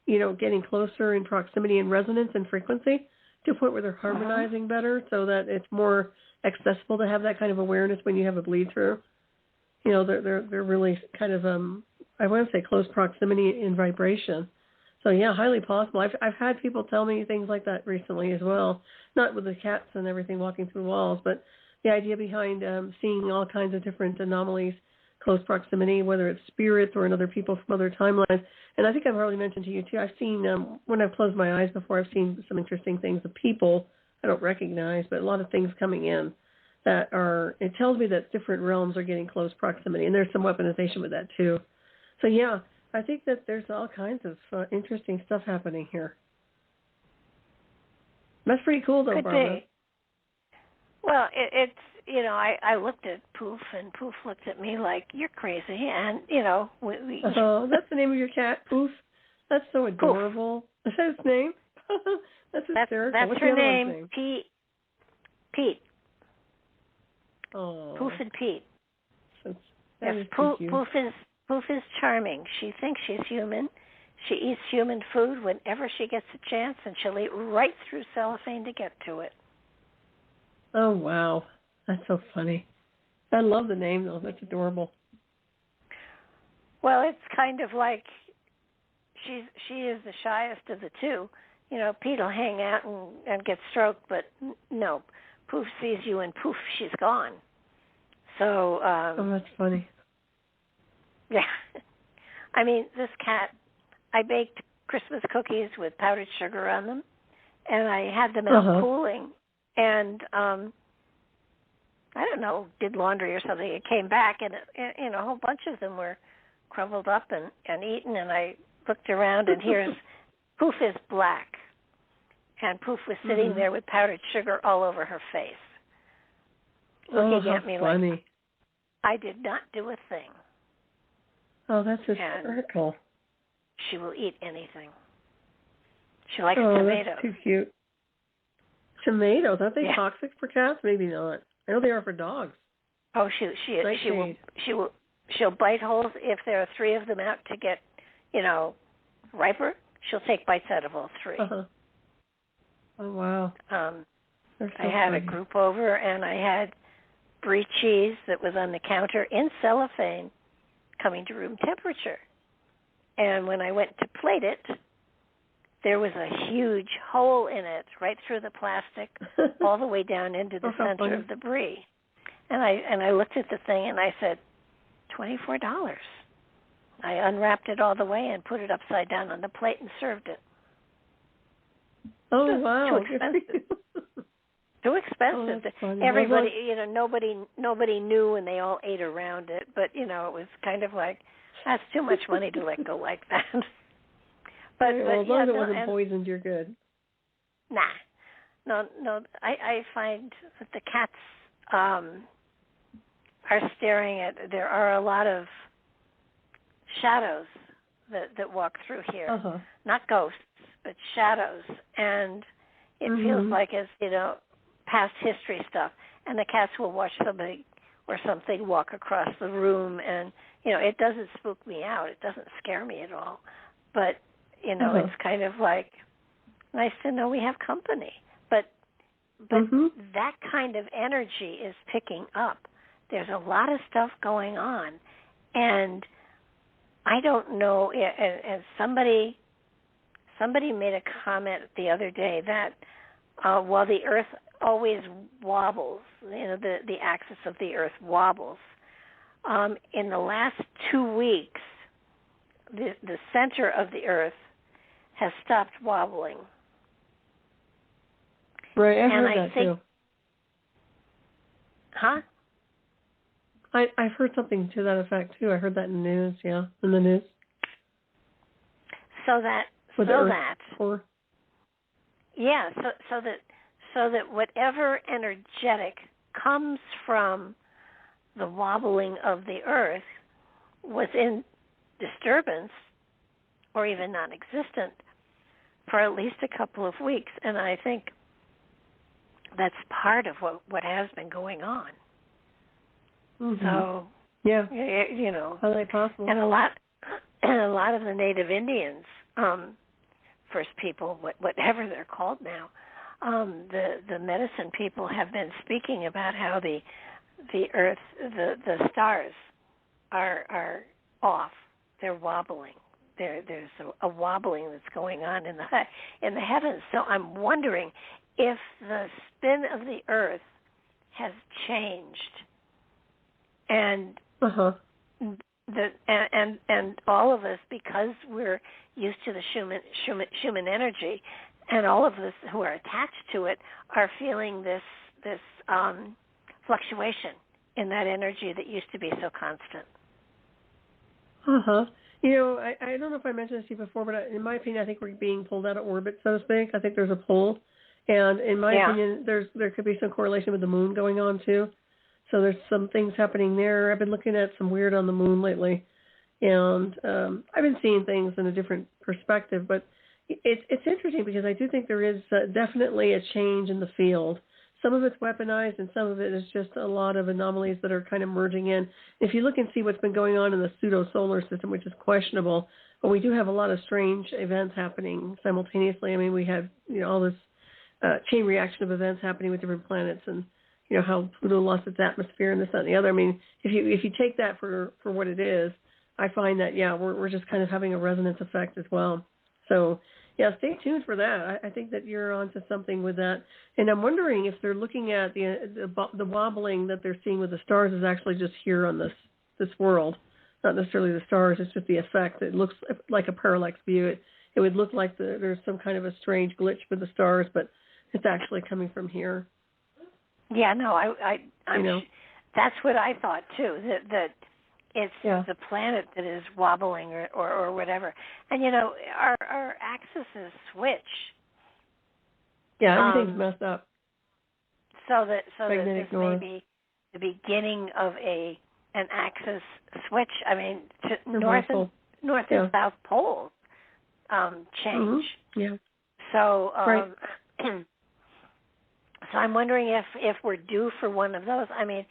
you know, getting closer in proximity and resonance and frequency to a point where they're harmonizing better, so that it's more accessible to have that kind of awareness when you have a bleed through. You know, they're really kind of I want to say close proximity in vibration. So yeah, highly possible. I've had people tell me things like that recently as well, not with the cats and everything walking through walls, but the idea behind seeing all kinds of different anomalies, close proximity, whether it's spirits or in other people from other timelines. And I think I've already mentioned to you too, I've seen, when I've closed my eyes before, I've seen some interesting things of people I don't recognize, but a lot of things coming in that are, it tells me that different realms are getting close proximity, and there's some weaponization with that too. So yeah, I think that there's all kinds of interesting stuff happening here. That's pretty cool, though, Barbara. Be. Well, it's, you know, I looked at Poof, and Poof looked at me like, you're crazy. And, you know, we that's the name of your cat, Poof? That's so adorable. Poof. Is that its name? That's hysterical. That's What's her the other name, name? Pete. Oh. Poof and Pete. Yes, Poof is charming. She thinks she's human. She eats human food whenever she gets a chance, and she'll eat right through cellophane to get to it. Oh, wow. That's so funny. I love the name, though. That's adorable. Well, it's kind of like she is the shyest of the two. You know, Pete will hang out and get stroked, but no. Poof sees you, and poof, she's gone. So. Oh, that's funny. Yeah. I mean, this cat, I baked Christmas cookies with powdered sugar on them, and I had them out cooling, and I don't know, did laundry or something. It came back, and you know, a whole bunch of them were crumbled up and eaten, and I looked around, and here's Poof is black, and Poof was sitting there with powdered sugar all over her face, looking at me funny. like I did not do a thing. Oh, that's hysterical. She will eat anything. She likes tomatoes. That's too cute. Tomatoes, aren't they toxic for cats? Maybe not. I know they are for dogs. Oh, she'll bite holes if there are 3 of them out to get, you know, riper. She'll take bites out of all 3. Oh wow. I had a group over, and I had brie cheese that was on the counter in cellophane, coming to room temperature. And when I went to plate it, there was a huge hole in it, right through the plastic, all the way down into the center of the brie. And I looked at the thing and I said, $24. I unwrapped it all the way and put it upside down on the plate and served it. Oh, wow. Too expensive. Too expensive. Everybody, nobody knew, and they all ate around it. But it was kind of like, that's too much money to let go like that. But as long as it wasn't poisoned, you're good. Nah, no. I find that the cats are staring at. There are a lot of shadows that walk through here, not ghosts, but shadows, and it feels like it's past history stuff. And the cats will watch somebody or something walk across the room, and it doesn't spook me out. It doesn't scare me at all, but it's kind of like nice to know we have company. But that kind of energy is picking up. There's a lot of stuff going on, and I don't know. And somebody made a comment the other day that while the Earth always wobbles, the axis of the Earth wobbles, in the last 2 weeks, the center of the Earth has stopped wobbling. Right, I've heard that too. Huh? I've heard something to that effect too. I heard that in the news. Yeah, in the news. So that whatever energetic comes from the wobbling of the Earth was in disturbance or even non-existent for at least a couple of weeks, and I think that's part of what has been going on. So, yeah, how they possible? And a lot of the Native Indians, First People, whatever they're called now, the medicine people have been speaking about how the Earth, the stars are off. They're wobbling. There's a wobbling that's going on in the heavens. So I'm wondering if the spin of the Earth has changed, and and all of us, because we're used to the Schumann energy, and all of us who are attached to it are feeling this fluctuation in that energy that used to be so constant. I don't know if I mentioned this to you before, but in my opinion, I think we're being pulled out of orbit, so to speak. I think there's a pull, and in my opinion, there could be some correlation with the moon going on too. So there's some things happening there. I've been looking at some weird on the moon lately, and I've been seeing things in a different perspective. But it's interesting because I do think there is definitely a change in the field. Some of it's weaponized, and some of it is just a lot of anomalies that are kind of merging in. If you look and see what's been going on in the pseudo-solar system, which is questionable, but we do have a lot of strange events happening simultaneously. I mean, we have all this chain reaction of events happening with different planets, and how Pluto lost its atmosphere and this, that, and the other. I mean, if you take that for what it is, I find that, we're just kind of having a resonance effect as well. So, stay tuned for that. I think that you're onto something with that. And I'm wondering if they're looking at the wobbling that they're seeing with the stars is actually just here on this world, not necessarily the stars. It's just the effect. It looks like a parallax view. It would look like there's some kind of a strange glitch with the stars, but it's actually coming from here. Yeah, no, I'm that's what I thought too. That it's the planet that is wobbling or whatever. And our axes switch. Yeah, everything's messed up. So that this may be the beginning of an axis switch. I mean, north and south poles change. Yeah. So. So I'm wondering if we're due for one of those. I mean,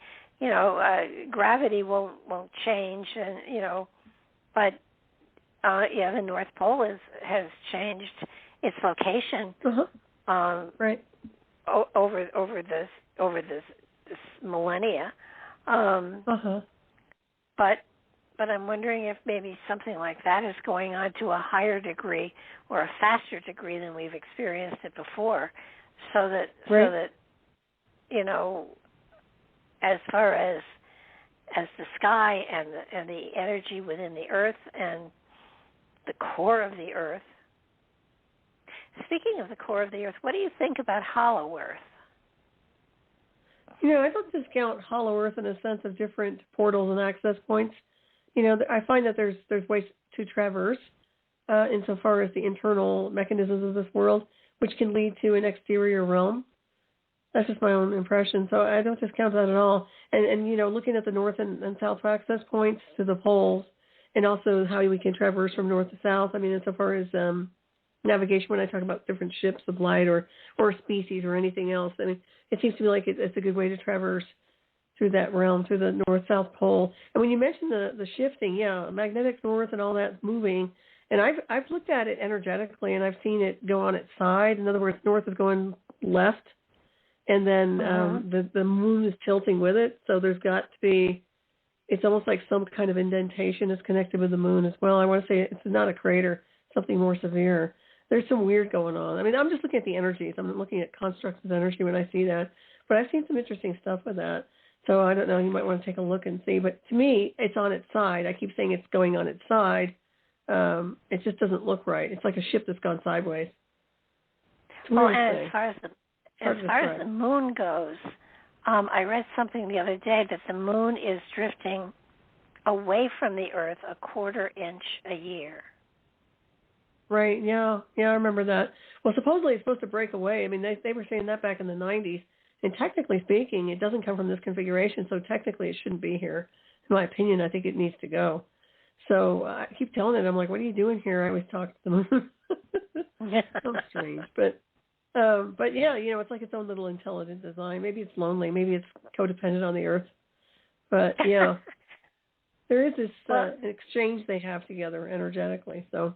gravity won't change, and but the North Pole has changed its location. Right. Over this millennia. But I'm wondering if maybe something like that is going on to a higher degree or a faster degree than we've experienced it before. So that as far as the sky and the energy within the earth and the core of the earth. Speaking of the core of the earth, what do you think about hollow earth? I don't discount hollow earth in a sense of different portals and access points. I find that there's ways to traverse insofar as the internal mechanisms of this world, which can lead to an exterior realm. That's just my own impression. So I don't discount that at all. And looking at the north and south access points to the poles, and also how we can traverse from north to south. I mean, insofar as navigation, when I talk about different ships of light or species or anything else, I mean, it seems to me like it's a good way to traverse through that realm, through the north-south pole. And when you mentioned the shifting, magnetic north and all that's moving, and I've looked at it energetically, and I've seen it go on its side. In other words, north is going left, and then the moon is tilting with it. So there's got to be, it's almost like some kind of indentation is connected with the moon as well. I want to say it's not a crater, something more severe. There's some weird going on. I mean, I'm just looking at the energies. I'm looking at constructs of energy when I see that. But I've seen some interesting stuff with that. So I don't know. You might want to take a look and see. But to me, it's on its side. I keep saying it's going on its side. It just doesn't look right. It's like a ship that's gone sideways. Well, and as far as the moon goes, I read something the other day that the moon is drifting away from the Earth a quarter inch a year. Right, yeah, I remember that. Well, supposedly it's supposed to break away. I mean, they were saying that back in the 90s. And technically speaking, it doesn't come from this configuration, so technically it shouldn't be here. In my opinion, I think it needs to go. So I keep telling it, I'm like, what are you doing here? I always talk to the moon. So strange. But yeah, it's like its own little intelligent design. Maybe it's lonely. Maybe it's codependent on the Earth. But, yeah, there is this exchange they have together energetically, so.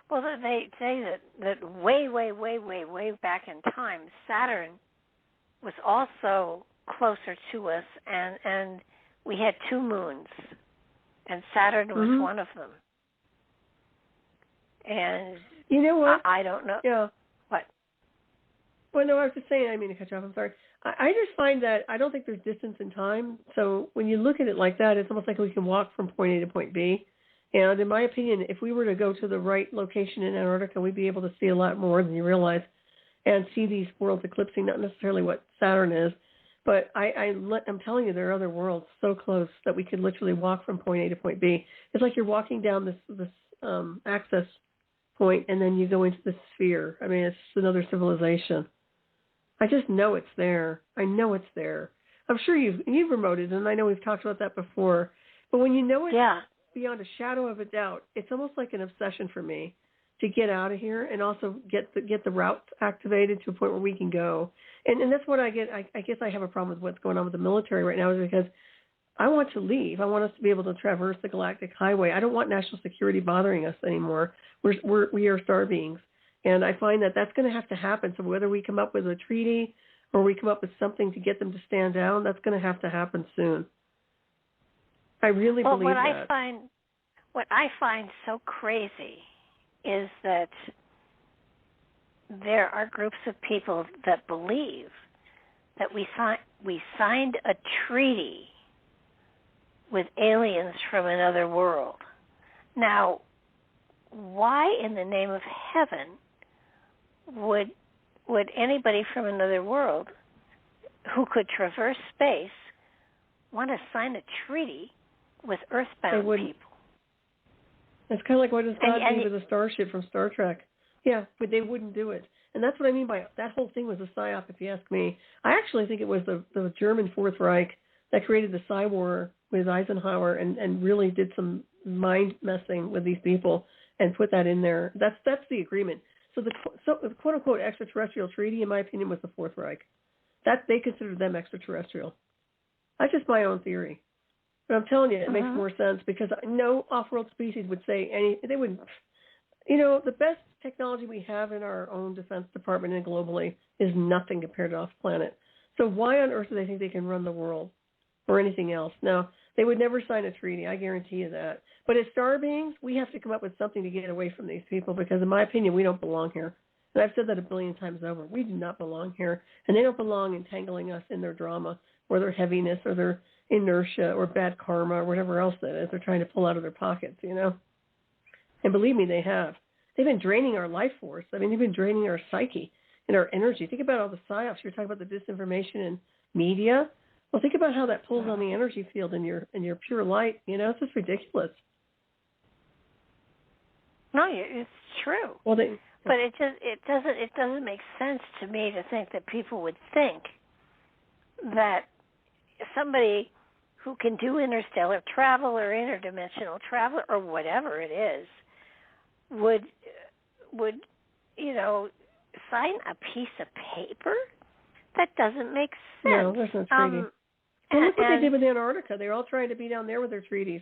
Well, they say that way, way, way, way, way back in time, Saturn was also closer to us, and we had two moons, and Saturn was one of them. And you know what? I don't know. Yeah. What? Well, no, I was just saying, I didn't mean to cut you off. I'm sorry. I just find that I don't think there's distance in time. So when you look at it like that, it's almost like we can walk from point A to point B. And in my opinion, if we were to go to the right location in Antarctica, we'd be able to see a lot more than you realize and see these worlds eclipsing, not necessarily what Saturn is. But I'm telling you, there are other worlds so close that we could literally walk from point A to point B. It's like you're walking down this access point, and then you go into the sphere. I mean, it's another civilization. I just know it's there. I know it's there. I'm sure you've remoted, and I know we've talked about that before. But when you know it beyond a shadow of a doubt, it's almost like an obsession for me to get out of here and also get the route activated to a point where we can go. And that's what I get. I guess I have a problem with what's going on with the military right now, is because I want to leave. I want us to be able to traverse the galactic highway. I don't want national security bothering us anymore. We are star beings. And I find that that's going to have to happen. So whether we come up with a treaty or we come up with something to get them to stand down, that's going to happen soon. I really believe that. What I find so crazy is that there are groups of people that believe that we signed a treaty with aliens from another world. Now, why in the name of heaven would anybody from another world who could traverse space want to sign a treaty with earthbound people? It's kind of like what does God do with a starship from Star Trek? Yeah, but they wouldn't do it. And that's what I mean by that whole thing was a psyop, if you ask me. I actually think it was the German Fourth Reich that created the Psy War with Eisenhower and really did some mind messing with these people and put that in there. That's the agreement. So the quote-unquote extraterrestrial treaty, in my opinion, was the Fourth Reich. That they considered them extraterrestrial. That's just my own theory. But I'm telling you, it makes more sense because no off-world species would say they wouldn't. The best technology we have in our own Defense Department and globally is nothing compared to off-planet. So why on earth do they think they can run the world or anything else? No, they would never sign a treaty. I guarantee you that. But as star beings, we have to come up with something to get away from these people because, in my opinion, we don't belong here. And I've said that a billion times over. We do not belong here. And they don't belong entangling us in their drama. or their heaviness or their inertia or bad karma or whatever else that is they're trying to pull out of their pockets, you know. And believe me, they have. They've been draining our life force. I mean, they've been draining our psyche and our energy. Think about all the psyops. You're talking about the disinformation in media. Well, think about how that pulls on the energy field in your pure light. You know, it's just ridiculous. No, it's true. Well, but it doesn't make sense to me to think that people would think that somebody who can do interstellar travel or interdimensional travel or whatever it is would sign a piece of paper. That doesn't make sense. No, that's not treaty. Well, look what they did with Antarctica. They're all trying to be down there with their treaties.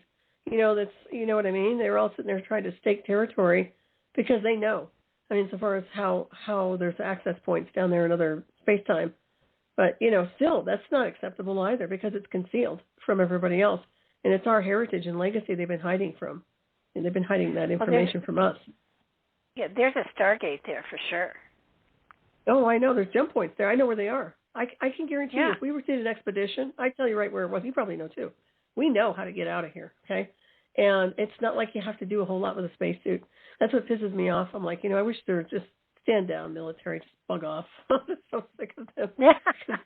You know, you know what I mean? They're all sitting there trying to stake territory because they know. I mean, so far as how there's access points down there in other space-time. But, you know, still, that's not acceptable either because it's concealed from everybody else. And it's our heritage and legacy they've been hiding from. And they've been hiding that information from us. Yeah, there's a Stargate there for sure. Oh, I know. There's jump points there. I know where they are. I can guarantee you, if we were to do an expedition, I'd tell you right where it was. You probably know, too. We know how to get out of here, okay? And it's not like you have to do a whole lot with a spacesuit. That's what pisses me off. I'm like, you know, I wish there would just stand down, military, just bug off. I'm so sick of them. Yeah.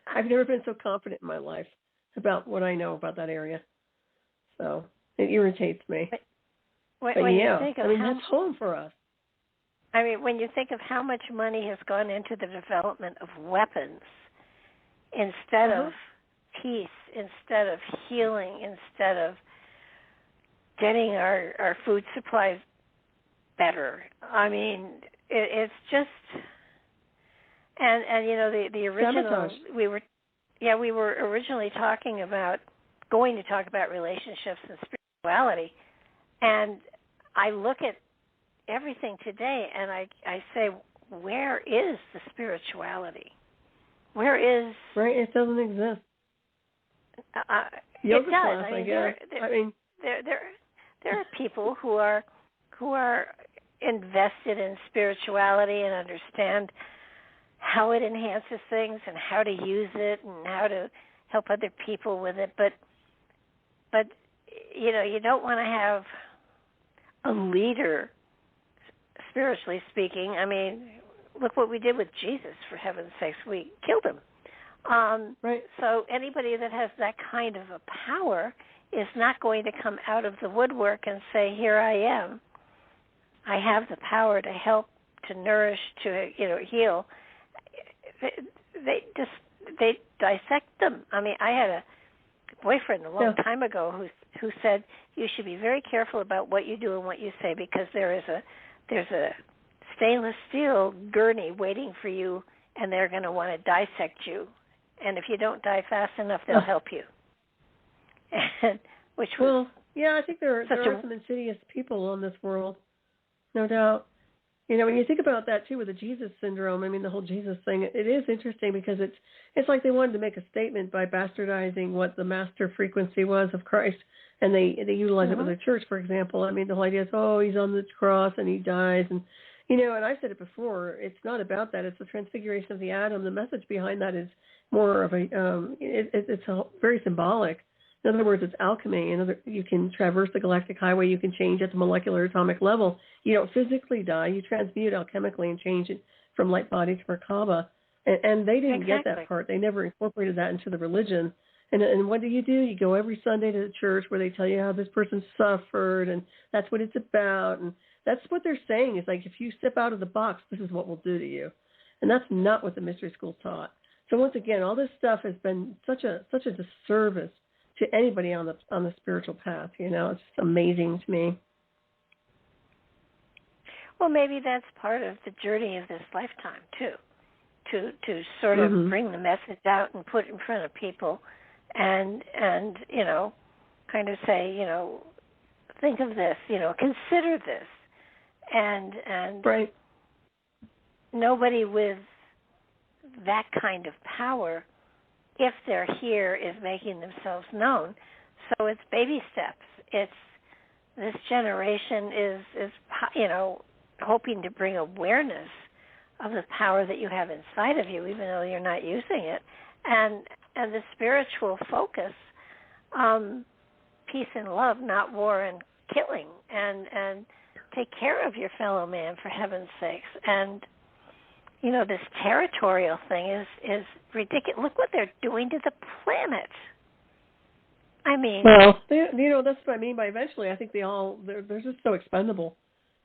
I've never been so confident in my life about what I know about that area. So it irritates me. But yeah, I mean, that's home for us. I mean, when you think of how much money has gone into the development of weapons instead of peace, instead of healing, instead of getting our food supplies better. I mean, it's just, and you know, the original, sabotage. we were originally going to talk about relationships and spirituality, and I look at everything today and I say, where is the spirituality? Where is... Right, it doesn't exist. Yoga it does. Class, I mean, there are people who are invested in spirituality and understand how it enhances things and how to use it and how to help other people with it. But you know, you don't want to have a leader, spiritually speaking. I mean, look what we did with Jesus, for heaven's sakes. We killed him. Right. So anybody that has that kind of a power is not going to come out of the woodwork and say, here I am. I have the power to help, to nourish, to, you know, heal. They dissect them. I mean, I had a boyfriend a long time ago who said, you should be very careful about what you do and what you say because there's a stainless steel gurney waiting for you and they're going to want to dissect you. And if you don't die fast enough, they'll help you. And, I think there are some insidious people in this world, no doubt. You know, when you think about that, too, with the Jesus syndrome, I mean, the whole Jesus thing, it is interesting because it's like they wanted to make a statement by bastardizing what the master frequency was of Christ, and they utilize it with the church, for example. I mean, the whole idea is, he's on the cross and he dies, and, you know, and I've said it before, it's not about that. It's the transfiguration of the atom. The message behind that is more of it's very symbolic. In other words, it's alchemy. You can traverse the galactic highway. You can change at the molecular atomic level. You don't physically die. You transmute alchemically and change it from light body to Merkaba. And they didn't get that part. They never incorporated that into the religion. And what do? You go every Sunday to the church where they tell you how this person suffered, and that's what it's about. And that's what they're saying is like, if you step out of the box, this is what we'll do to you. And that's not what the mystery school taught. So once again, all this stuff has been such a disservice to anybody on the spiritual path. You know, it's just amazing to me. Well, maybe that's part of the journey of this lifetime too, to sort of bring the message out and put it in front of people, and you know, kind of say, you know, think of this, you know, consider this, and right. Nobody with that kind of power, if they're here, is making themselves known. So it's baby steps. It's this generation is you know, hoping to bring awareness of the power that you have inside of you, even though you're not using it, and the spiritual focus, peace and love, not war and killing, and take care of your fellow man, for heaven's sakes. And this territorial thing is ridiculous. Look what they're doing to the planet. I mean, well, that's what I mean by eventually. I think they're just so expendable.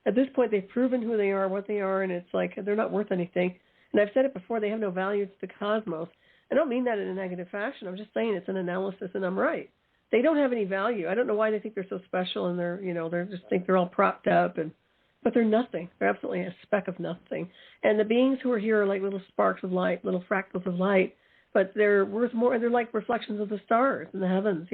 At this point, they've proven who they are, what they are, and it's like they're not worth anything. And I've said it before, they have no value to the cosmos. I don't mean that in a negative fashion. I'm just saying it's an analysis, and I'm right. They don't have any value. I don't know why they think they're so special, and they just think they're all propped up, but they're nothing. They're absolutely a speck of nothing. And the beings who are here are like little sparks of light, little fractals of light, but they're worth more. They're like reflections of the stars in the heavens.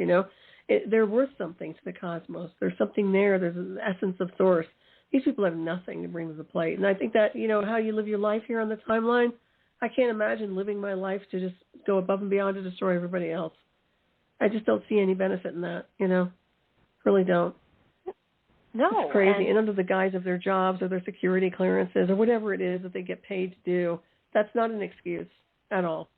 They're worth something to the cosmos. There's something there. There's an essence of source. These people have nothing to bring to the plate. And I think that, how you live your life here on the timeline, I can't imagine living my life to just go above and beyond to destroy everybody else. I just don't see any benefit in that, Really don't. No. It's crazy. And under the guise of their jobs or their security clearances or whatever it is that they get paid to do, that's not an excuse at all.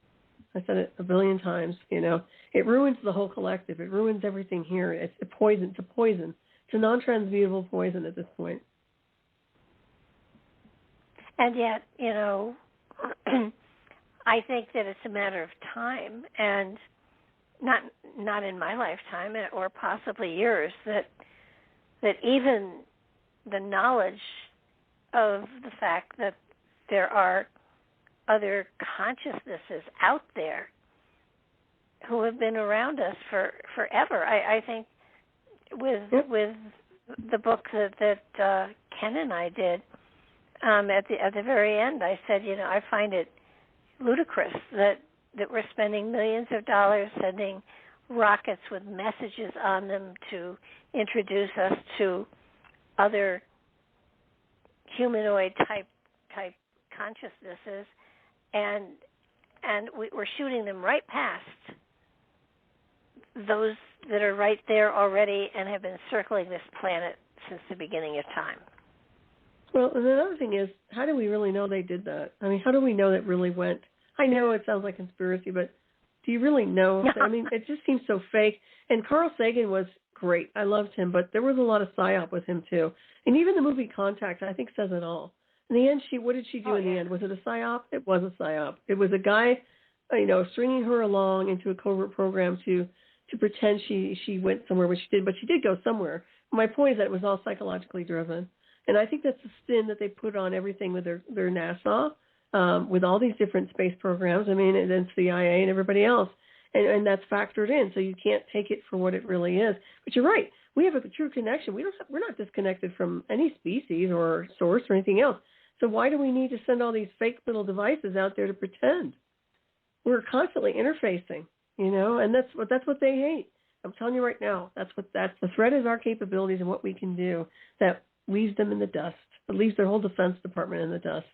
I said it a billion times, It ruins the whole collective. It ruins everything here. It's a poison. It's a poison. It's a non-transmutable poison at this point. And yet, I think that it's a matter of time, and not in my lifetime or possibly yours, that even the knowledge of the fact that there are other consciousnesses out there who have been around us forever. I think with the book that Ken and I did, at the very end, I said, I find it ludicrous that we're spending millions of dollars sending rockets with messages on them to introduce us to other humanoid type consciousnesses, and we're shooting them right past those that are right there already and have been circling this planet since the beginning of time. Well, and another thing is, how do we really know they did that? I mean, how do we know that really went? I know it sounds like conspiracy, but do you really know? I mean, it just seems so fake. And Carl Sagan was great. I loved him, but there was a lot of psyop with him, too. And even the movie Contact, I think, says it all. In the end, what did she do in the end? Was it a psyop? It was a psyop. It was a guy, stringing her along into a covert program to pretend she went somewhere, which she did, but she did go somewhere. My point is that it was all psychologically driven. And I think that's the spin that they put on everything with their NASA, with all these different space programs, and then CIA and everybody else. And that's factored in, so you can't take it for what it really is. But you're right. We have a true connection. We're not disconnected from any species or source or anything else. So why do we need to send all these fake little devices out there to pretend? We're constantly interfacing, and that's what they hate. I'm telling you right now, that's the threat is our capabilities and what we can do that leaves them in the dust. It leaves their whole Defense Department in the dust.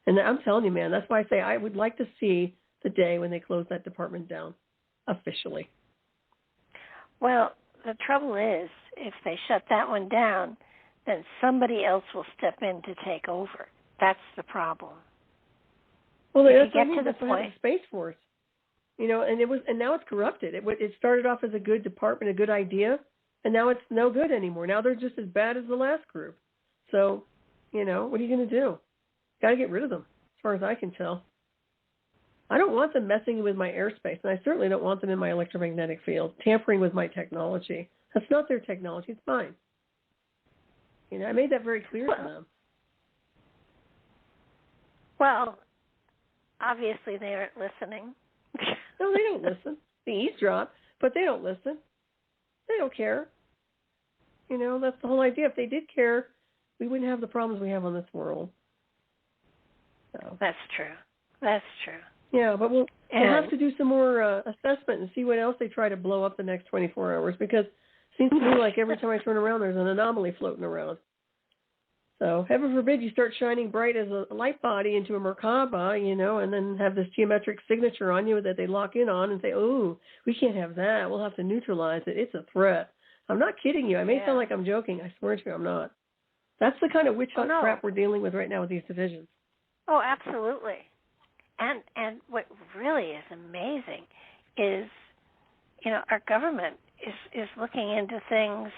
And I'm telling you, man, that's why I say I would like to see the day when they close that department down officially. Well, the trouble is, if they shut that one down, then somebody else will step in to take over. That's the problem. Well, that's the point. Space Force, and now it's corrupted. It started off as a good department, a good idea, and now it's no good anymore. Now they're just as bad as the last group. So, what are you going to do? Got to get rid of them, as far as I can tell. I don't want them messing with my airspace, and I certainly don't want them in my electromagnetic field, tampering with my technology. That's not their technology. It's mine. I made that very clear to them. Well, obviously they aren't listening. No, they don't listen. They eavesdrop, but they don't listen. They don't care. That's the whole idea. If they did care, we wouldn't have the problems we have on this world. So. That's true. That's true. Yeah, but we'll have to do some more assessment and see what else they try to blow up the next 24 hours, because it seems to me like every time I turn around, there's an anomaly floating around. So heaven forbid you start shining bright as a light body into a Merkaba, and then have this geometric signature on you that they lock in on and say, oh, we can't have that. We'll have to neutralize it. It's a threat. I'm not kidding you. I may sound like I'm joking. I swear to you I'm not. That's the kind of witch hunt crap we're dealing with right now with these divisions. Oh, absolutely. And what really is amazing is, our government is looking into things.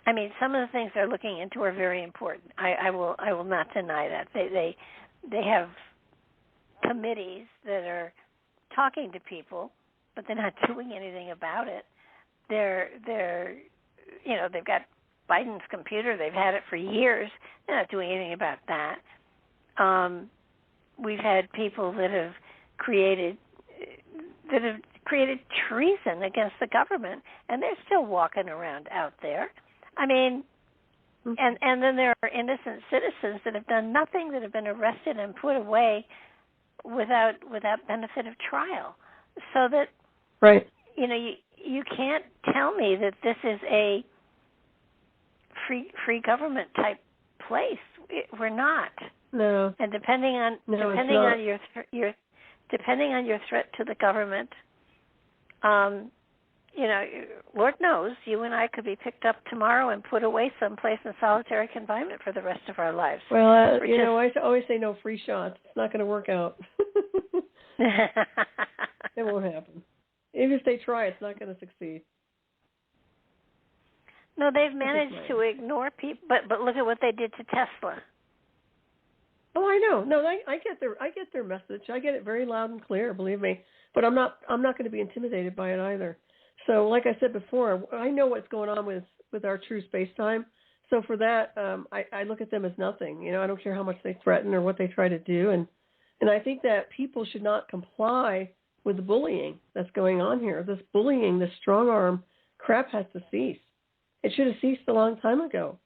I mean, some of the things they're looking into are very important. I will not deny that. They have committees that are talking to people, but they're not doing anything about it. They've got Biden's computer. They've had it for years. They're not doing anything about that. We've had people that have created treason against the government, and they're still walking around out there. I mean, and then there are innocent citizens that have done nothing, that have been arrested and put away without benefit of trial. So that, right, you can't tell me that this is a free government type place. We're not. No. And depending on your threat to the government, Lord knows, you and I could be picked up tomorrow and put away someplace in solitary confinement for the rest of our lives. Well, I always say no free shots. It's not going to work out. It won't happen. Even if they try, it's not going to succeed. No, they've managed to ignore people, but look at what they did to Tesla. Oh, I know. No, I get their message. I get it very loud and clear, believe me. But I'm not going to be intimidated by it either. So, like I said before, I know what's going on with our true space time. So for that, I look at them as nothing. I don't care how much they threaten or what they try to do, and I think that people should not comply with the bullying that's going on here. This bullying, this strong arm crap has to cease. It should have ceased a long time ago.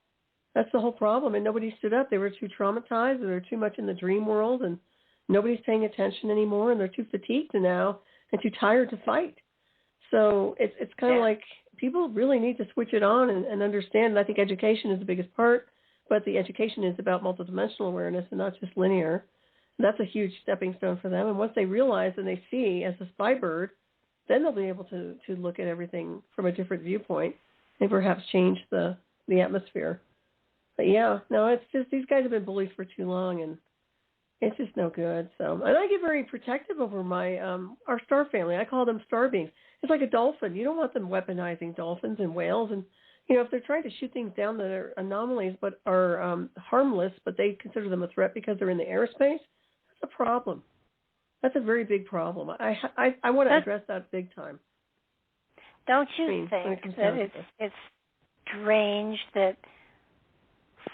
That's the whole problem, and nobody stood up. They were too traumatized, or they're too much in the dream world, and nobody's paying attention anymore, and they're too fatigued now and too tired to fight. So it's kind of like people really need to switch it on and understand. And I think education is the biggest part, but the education is about multidimensional awareness and not just linear. And that's a huge stepping stone for them. And once they realize and they see as a spy bird, then they'll be able to look at everything from a different viewpoint and perhaps change the atmosphere. But yeah, no, it's just these guys have been bullies for too long, and it's just no good. So, and I get very protective over my our star family. I call them star beings. It's like a dolphin. You don't want them weaponizing dolphins and whales. And if they're trying to shoot things down that are anomalies but are harmless, but they consider them a threat because they're in the airspace, that's a problem. That's a very big problem. I want to address that big time. Don't you think that it's strange that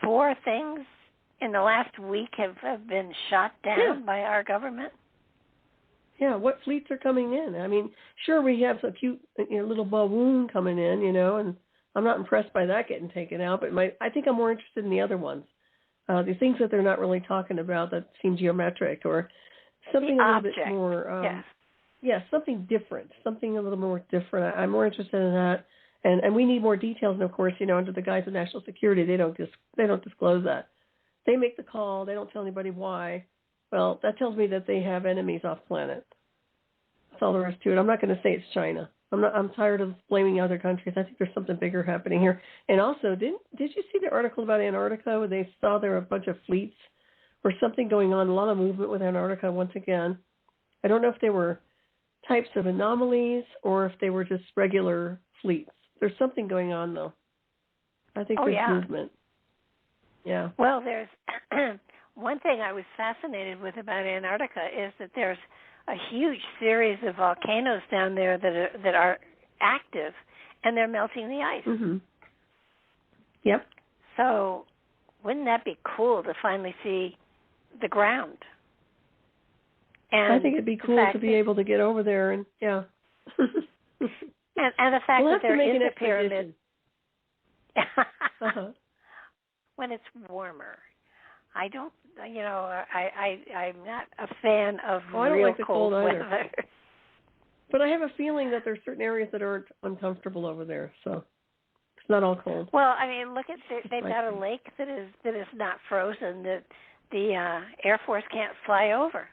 4 things in the last week have been shot down by our government? Yeah, what fleets are coming in? I mean, sure, we have some cute little balloon coming in, and I'm not impressed by that getting taken out, but I think I'm more interested in the other ones. The things that they're not really talking about that seem geometric or something a little bit more, something different, something a little more different. I'm more interested in that. And we need more details, and of course, under the guise of national security, they don't disclose that. They make the call. They don't tell anybody why. Well, that tells me that they have enemies off planet. That's all there is to it. I'm not going to say it's China. I'm tired of blaming other countries. I think there's something bigger happening here. And also, did you see the article about Antarctica where they saw there were a bunch of fleets or something going on? A lot of movement with Antarctica once again. I don't know if they were types of anomalies or if they were just regular fleets. There's something going on, though. I think there's movement. Yeah. Well, there's one thing I was fascinated with about Antarctica is that there's a huge series of volcanoes down there that are active, and they're melting the ice. Mm-hmm. Yep. So wouldn't that be cool to finally see the ground? And I think it'd be cool to be able to get over there and, yeah. And the fact that there is a pyramid. Uh-huh. When it's warmer. I don't, I'm not a fan of real cold weather. But I have a feeling that there's certain areas that aren't uncomfortable over there, so it's not all cold. Well, I mean, look at they've got a lake that is not frozen that the Air Force can't fly over.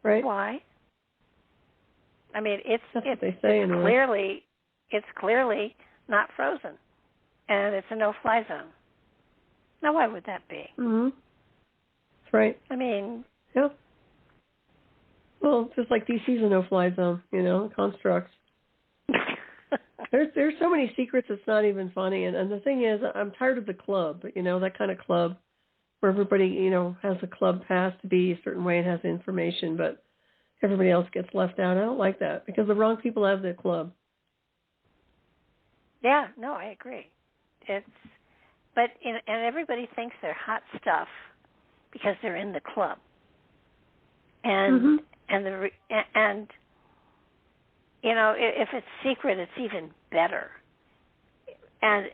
Right. Why? I mean, it's clearly not frozen, and it's a no-fly zone. Now, why would that be? Mm-hmm. That's right. I mean, yeah. Well, just like DC's a no-fly zone, constructs. There's so many secrets it's not even funny. And the thing is, I'm tired of the club, that kind of club where everybody, has a club pass to be a certain way and has information, but everybody else gets left out. I don't like that because the wrong people have the club. Yeah, no, I agree. But everybody thinks they're hot stuff because they're in the club. And if it's secret, it's even better. And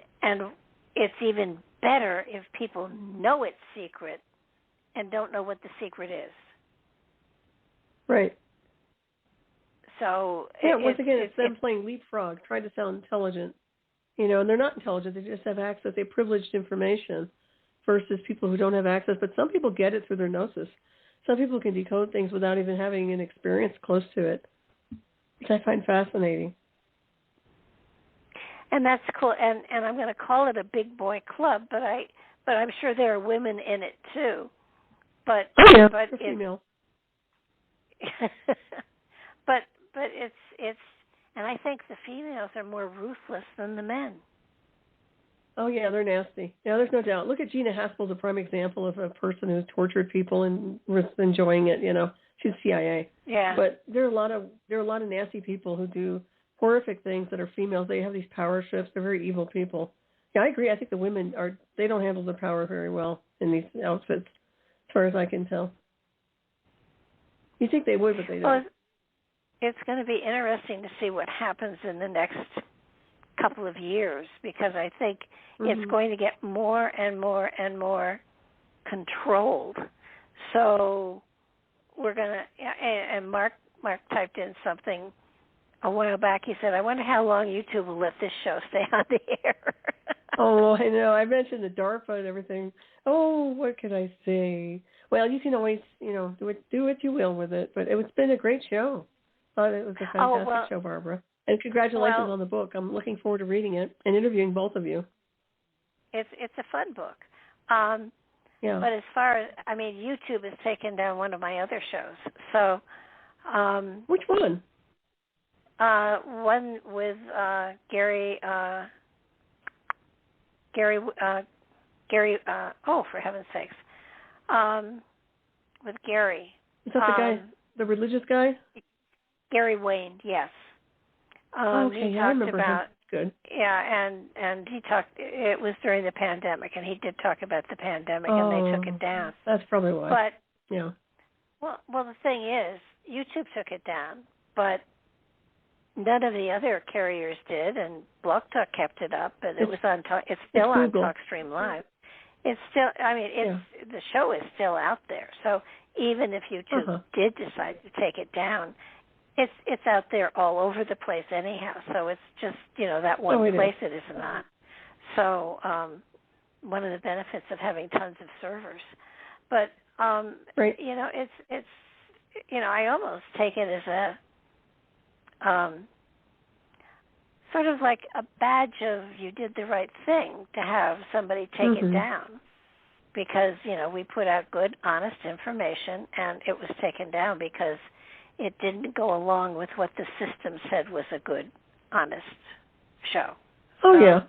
it's even better if people know it's secret and don't know what the secret is. Right. So once again, it's them playing leapfrog, trying to sound intelligent. And they're not intelligent. They just have access. They privileged information versus people who don't have access. But some people get it through their gnosis. Some people can decode things without even having an experience close to it, which I find fascinating. And that's cool. And I'm going to call it a big boy club, but I'm sure there are women in it too. But they're female. but it's and I think the females are more ruthless than the men. Oh yeah, they're nasty. Yeah, there's no doubt. Look at Gina Haspel's a prime example of a person who's tortured people and was enjoying it. She's CIA. Yeah. But there are a lot of nasty people who do horrific things that are females. They have these power shifts. They're very evil people. Yeah, I agree. I think the women they don't handle the power very well in these outfits, as far as I can tell. You think they would, but they don't. Well, it's going to be interesting to see what happens in the next couple of years, because I think it's going to get more and more and more controlled. So we're going to, and Mark typed in something a while back. He said, I wonder how long YouTube will let this show stay on the air. Oh, I know. I mentioned the DARPA and everything. Oh, what could I say? Well, you can always, do what you will with it. But it's been a great show. I thought it was a fantastic show, Barbara. And congratulations on the book. I'm looking forward to reading it and interviewing both of you. It's a fun book. Yeah. But as far as, YouTube has taken down one of my other shows. So. Which one? One with Gary. Oh, for heaven's sakes. With Gary. Is that the guy, the religious guy? Gary Wayne, yes. Okay, he I talked remember about, him. Good. Yeah, and he talked, it was during the pandemic, and he did talk about the pandemic, and they took it down. That's probably why. But, yeah. Well, the thing is, YouTube took it down, but none of the other carriers did, and Blog Talk kept it up, and it was on. It's still on TalkStream Live. It's still. The show is still out there. So even if YouTube did decide to take it down, it's out there all over the place anyhow. So it's just that one place it isn't on. So one of the benefits of having tons of servers, but right. It's I almost take it as a sort of like a badge of you did the right thing to have somebody take it down, because we put out good, honest information, and it was taken down because it didn't go along with what the system said was a good, honest show. Oh yeah,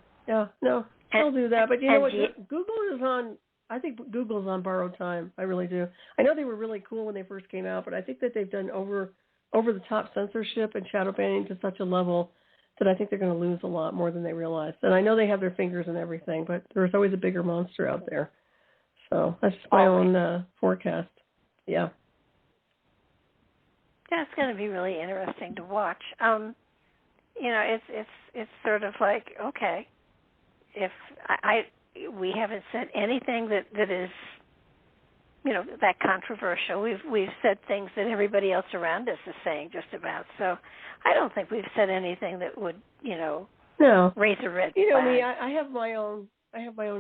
no, I'll do that. But you know what? Google is on. I think Google's on borrowed time. I really do. I know they were really cool when they first came out, but I think that they've done over the top censorship and shadow banning to such a level that I think they're going to lose a lot more than they realize. And I know they have their fingers in everything, but there's always a bigger monster out there. So that's just my own forecast. Yeah. Yeah, it's going to be really interesting to watch. It's sort of like, okay, if we haven't said anything that is, that controversial. We've said things that everybody else around us is saying just about. So I don't think we've said anything that would, raise a red flag. Me, I have my own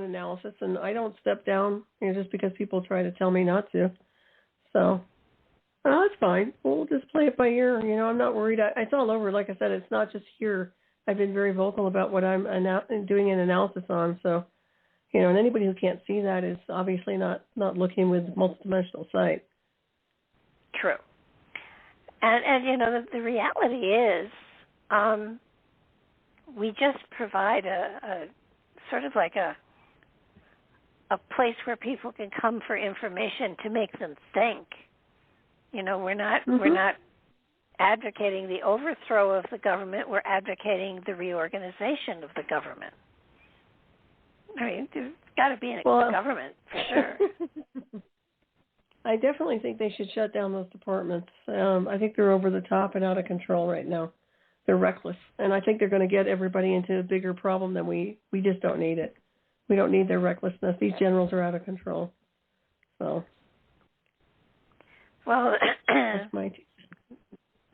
analysis, and I don't step down just because people try to tell me not to. So that's fine. We'll just play it by ear. I'm not worried. It's all over. Like I said, it's not just here. I've been very vocal about what I'm doing an analysis on. So. And anybody who can't see that is obviously not looking with multidimensional sight. True. And you know, the reality is, we just provide a sort of like a place where people can come for information to make them think. You know, we're not advocating the overthrow of the government. We're advocating the reorganization of the government. I mean, there's got to be a government for sure. I definitely think they should shut down those departments. I think they're over the top and out of control right now. They're reckless, and I think they're going to get everybody into a bigger problem than we just don't need it. We don't need their recklessness. These generals are out of control. So, well, that's my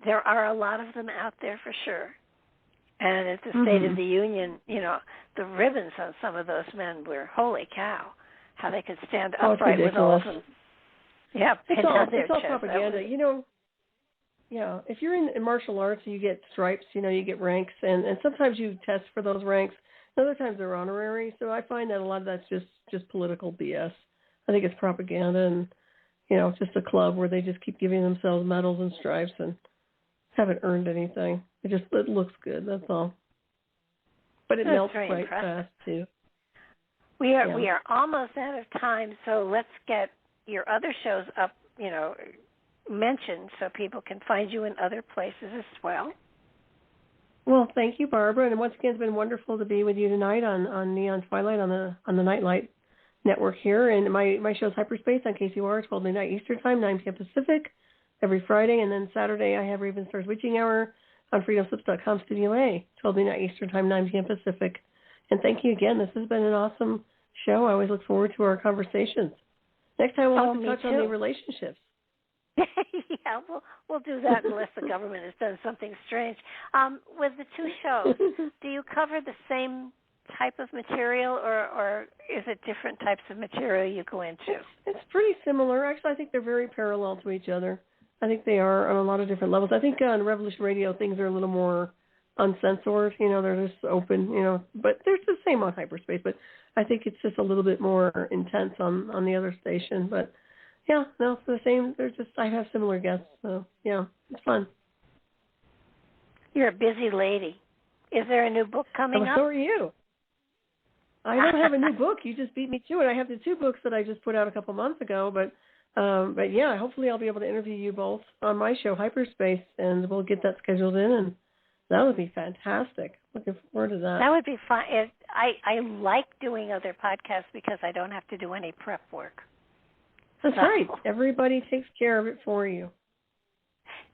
there are a lot of them out there for sure. And at the State of the Union, you know, the ribbons on some of those men were, holy cow, how they could stand upright with all of them. Yeah, it's all propaganda. You know, yeah, if you're in martial arts, you get stripes, you know, you get ranks, and sometimes you test for those ranks. Other times they're honorary. So I find that a lot of that's just political BS. I think it's propaganda and, you know, just a club where they just keep giving themselves medals and stripes and haven't earned anything. It looks good, that's all. But it melts quite fast too. We are almost out of time, so let's get your other shows up, you know, mentioned so people can find you in other places as well. Well, thank you, Barbara, and once again, it's been wonderful to be with you tonight on Neon Twilight on the Nightlight Network here. And my show's Hyperspace on KCOR, 12 midnight Eastern Time, 9 p.m. Pacific, every Friday, and then Saturday I have Raven Star's Witching Hour on freedomslips.com, Studio A, 12 midnight Eastern Time, 9 p.m. Pacific. And thank you again. This has been an awesome show. I always look forward to our conversations. Next time we'll have to touch on the relationships. Yeah, we'll do that unless the government has done something strange. With the two shows, do you cover the same type of material, or is it different types of material you go into? It's pretty similar. Actually, I think they're very parallel to each other. I think they are on a lot of different levels. I think on Revolution Radio, things are a little more uncensored. You know, they're just open, you know, but they're the same on Hyperspace. But I think it's just a little bit more intense on the other station. But yeah, no, it's the same. I have similar guests, so yeah, it's fun. You're a busy lady. Is there a new book coming up? So are you. I don't have a new book. You just beat me to it. I have the two books that I just put out a couple months ago, but yeah, hopefully I'll be able to interview you both on my show, Hyperspace, and we'll get that scheduled in, and that would be fantastic. Looking forward to that. That would be fun. I like doing other podcasts because I don't have to do any prep work. That's right. Everybody takes care of it for you.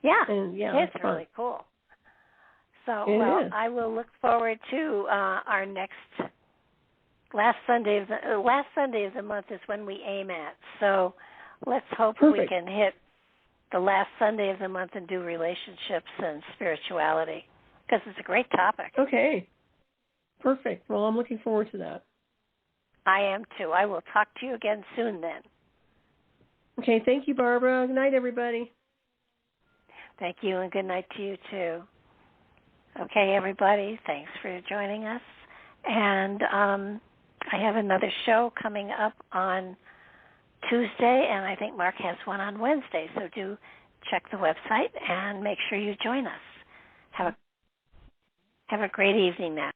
Yeah, and it's really cool. So, I will look forward to our next last Sunday of the month is when we aim at. So, let's hope we can hit the last Sunday of the month and do relationships and spirituality because it's a great topic. Okay. Perfect. Well, I'm looking forward to that. I am too. I will talk to you again soon then. Okay, thank you, Barbara. Good night, everybody. Thank you, and good night to you, too. Okay, everybody, thanks for joining us. And I have another show coming up on Tuesday, and I think Mark has one on Wednesday, so do check the website and make sure you join us. Have a great evening now.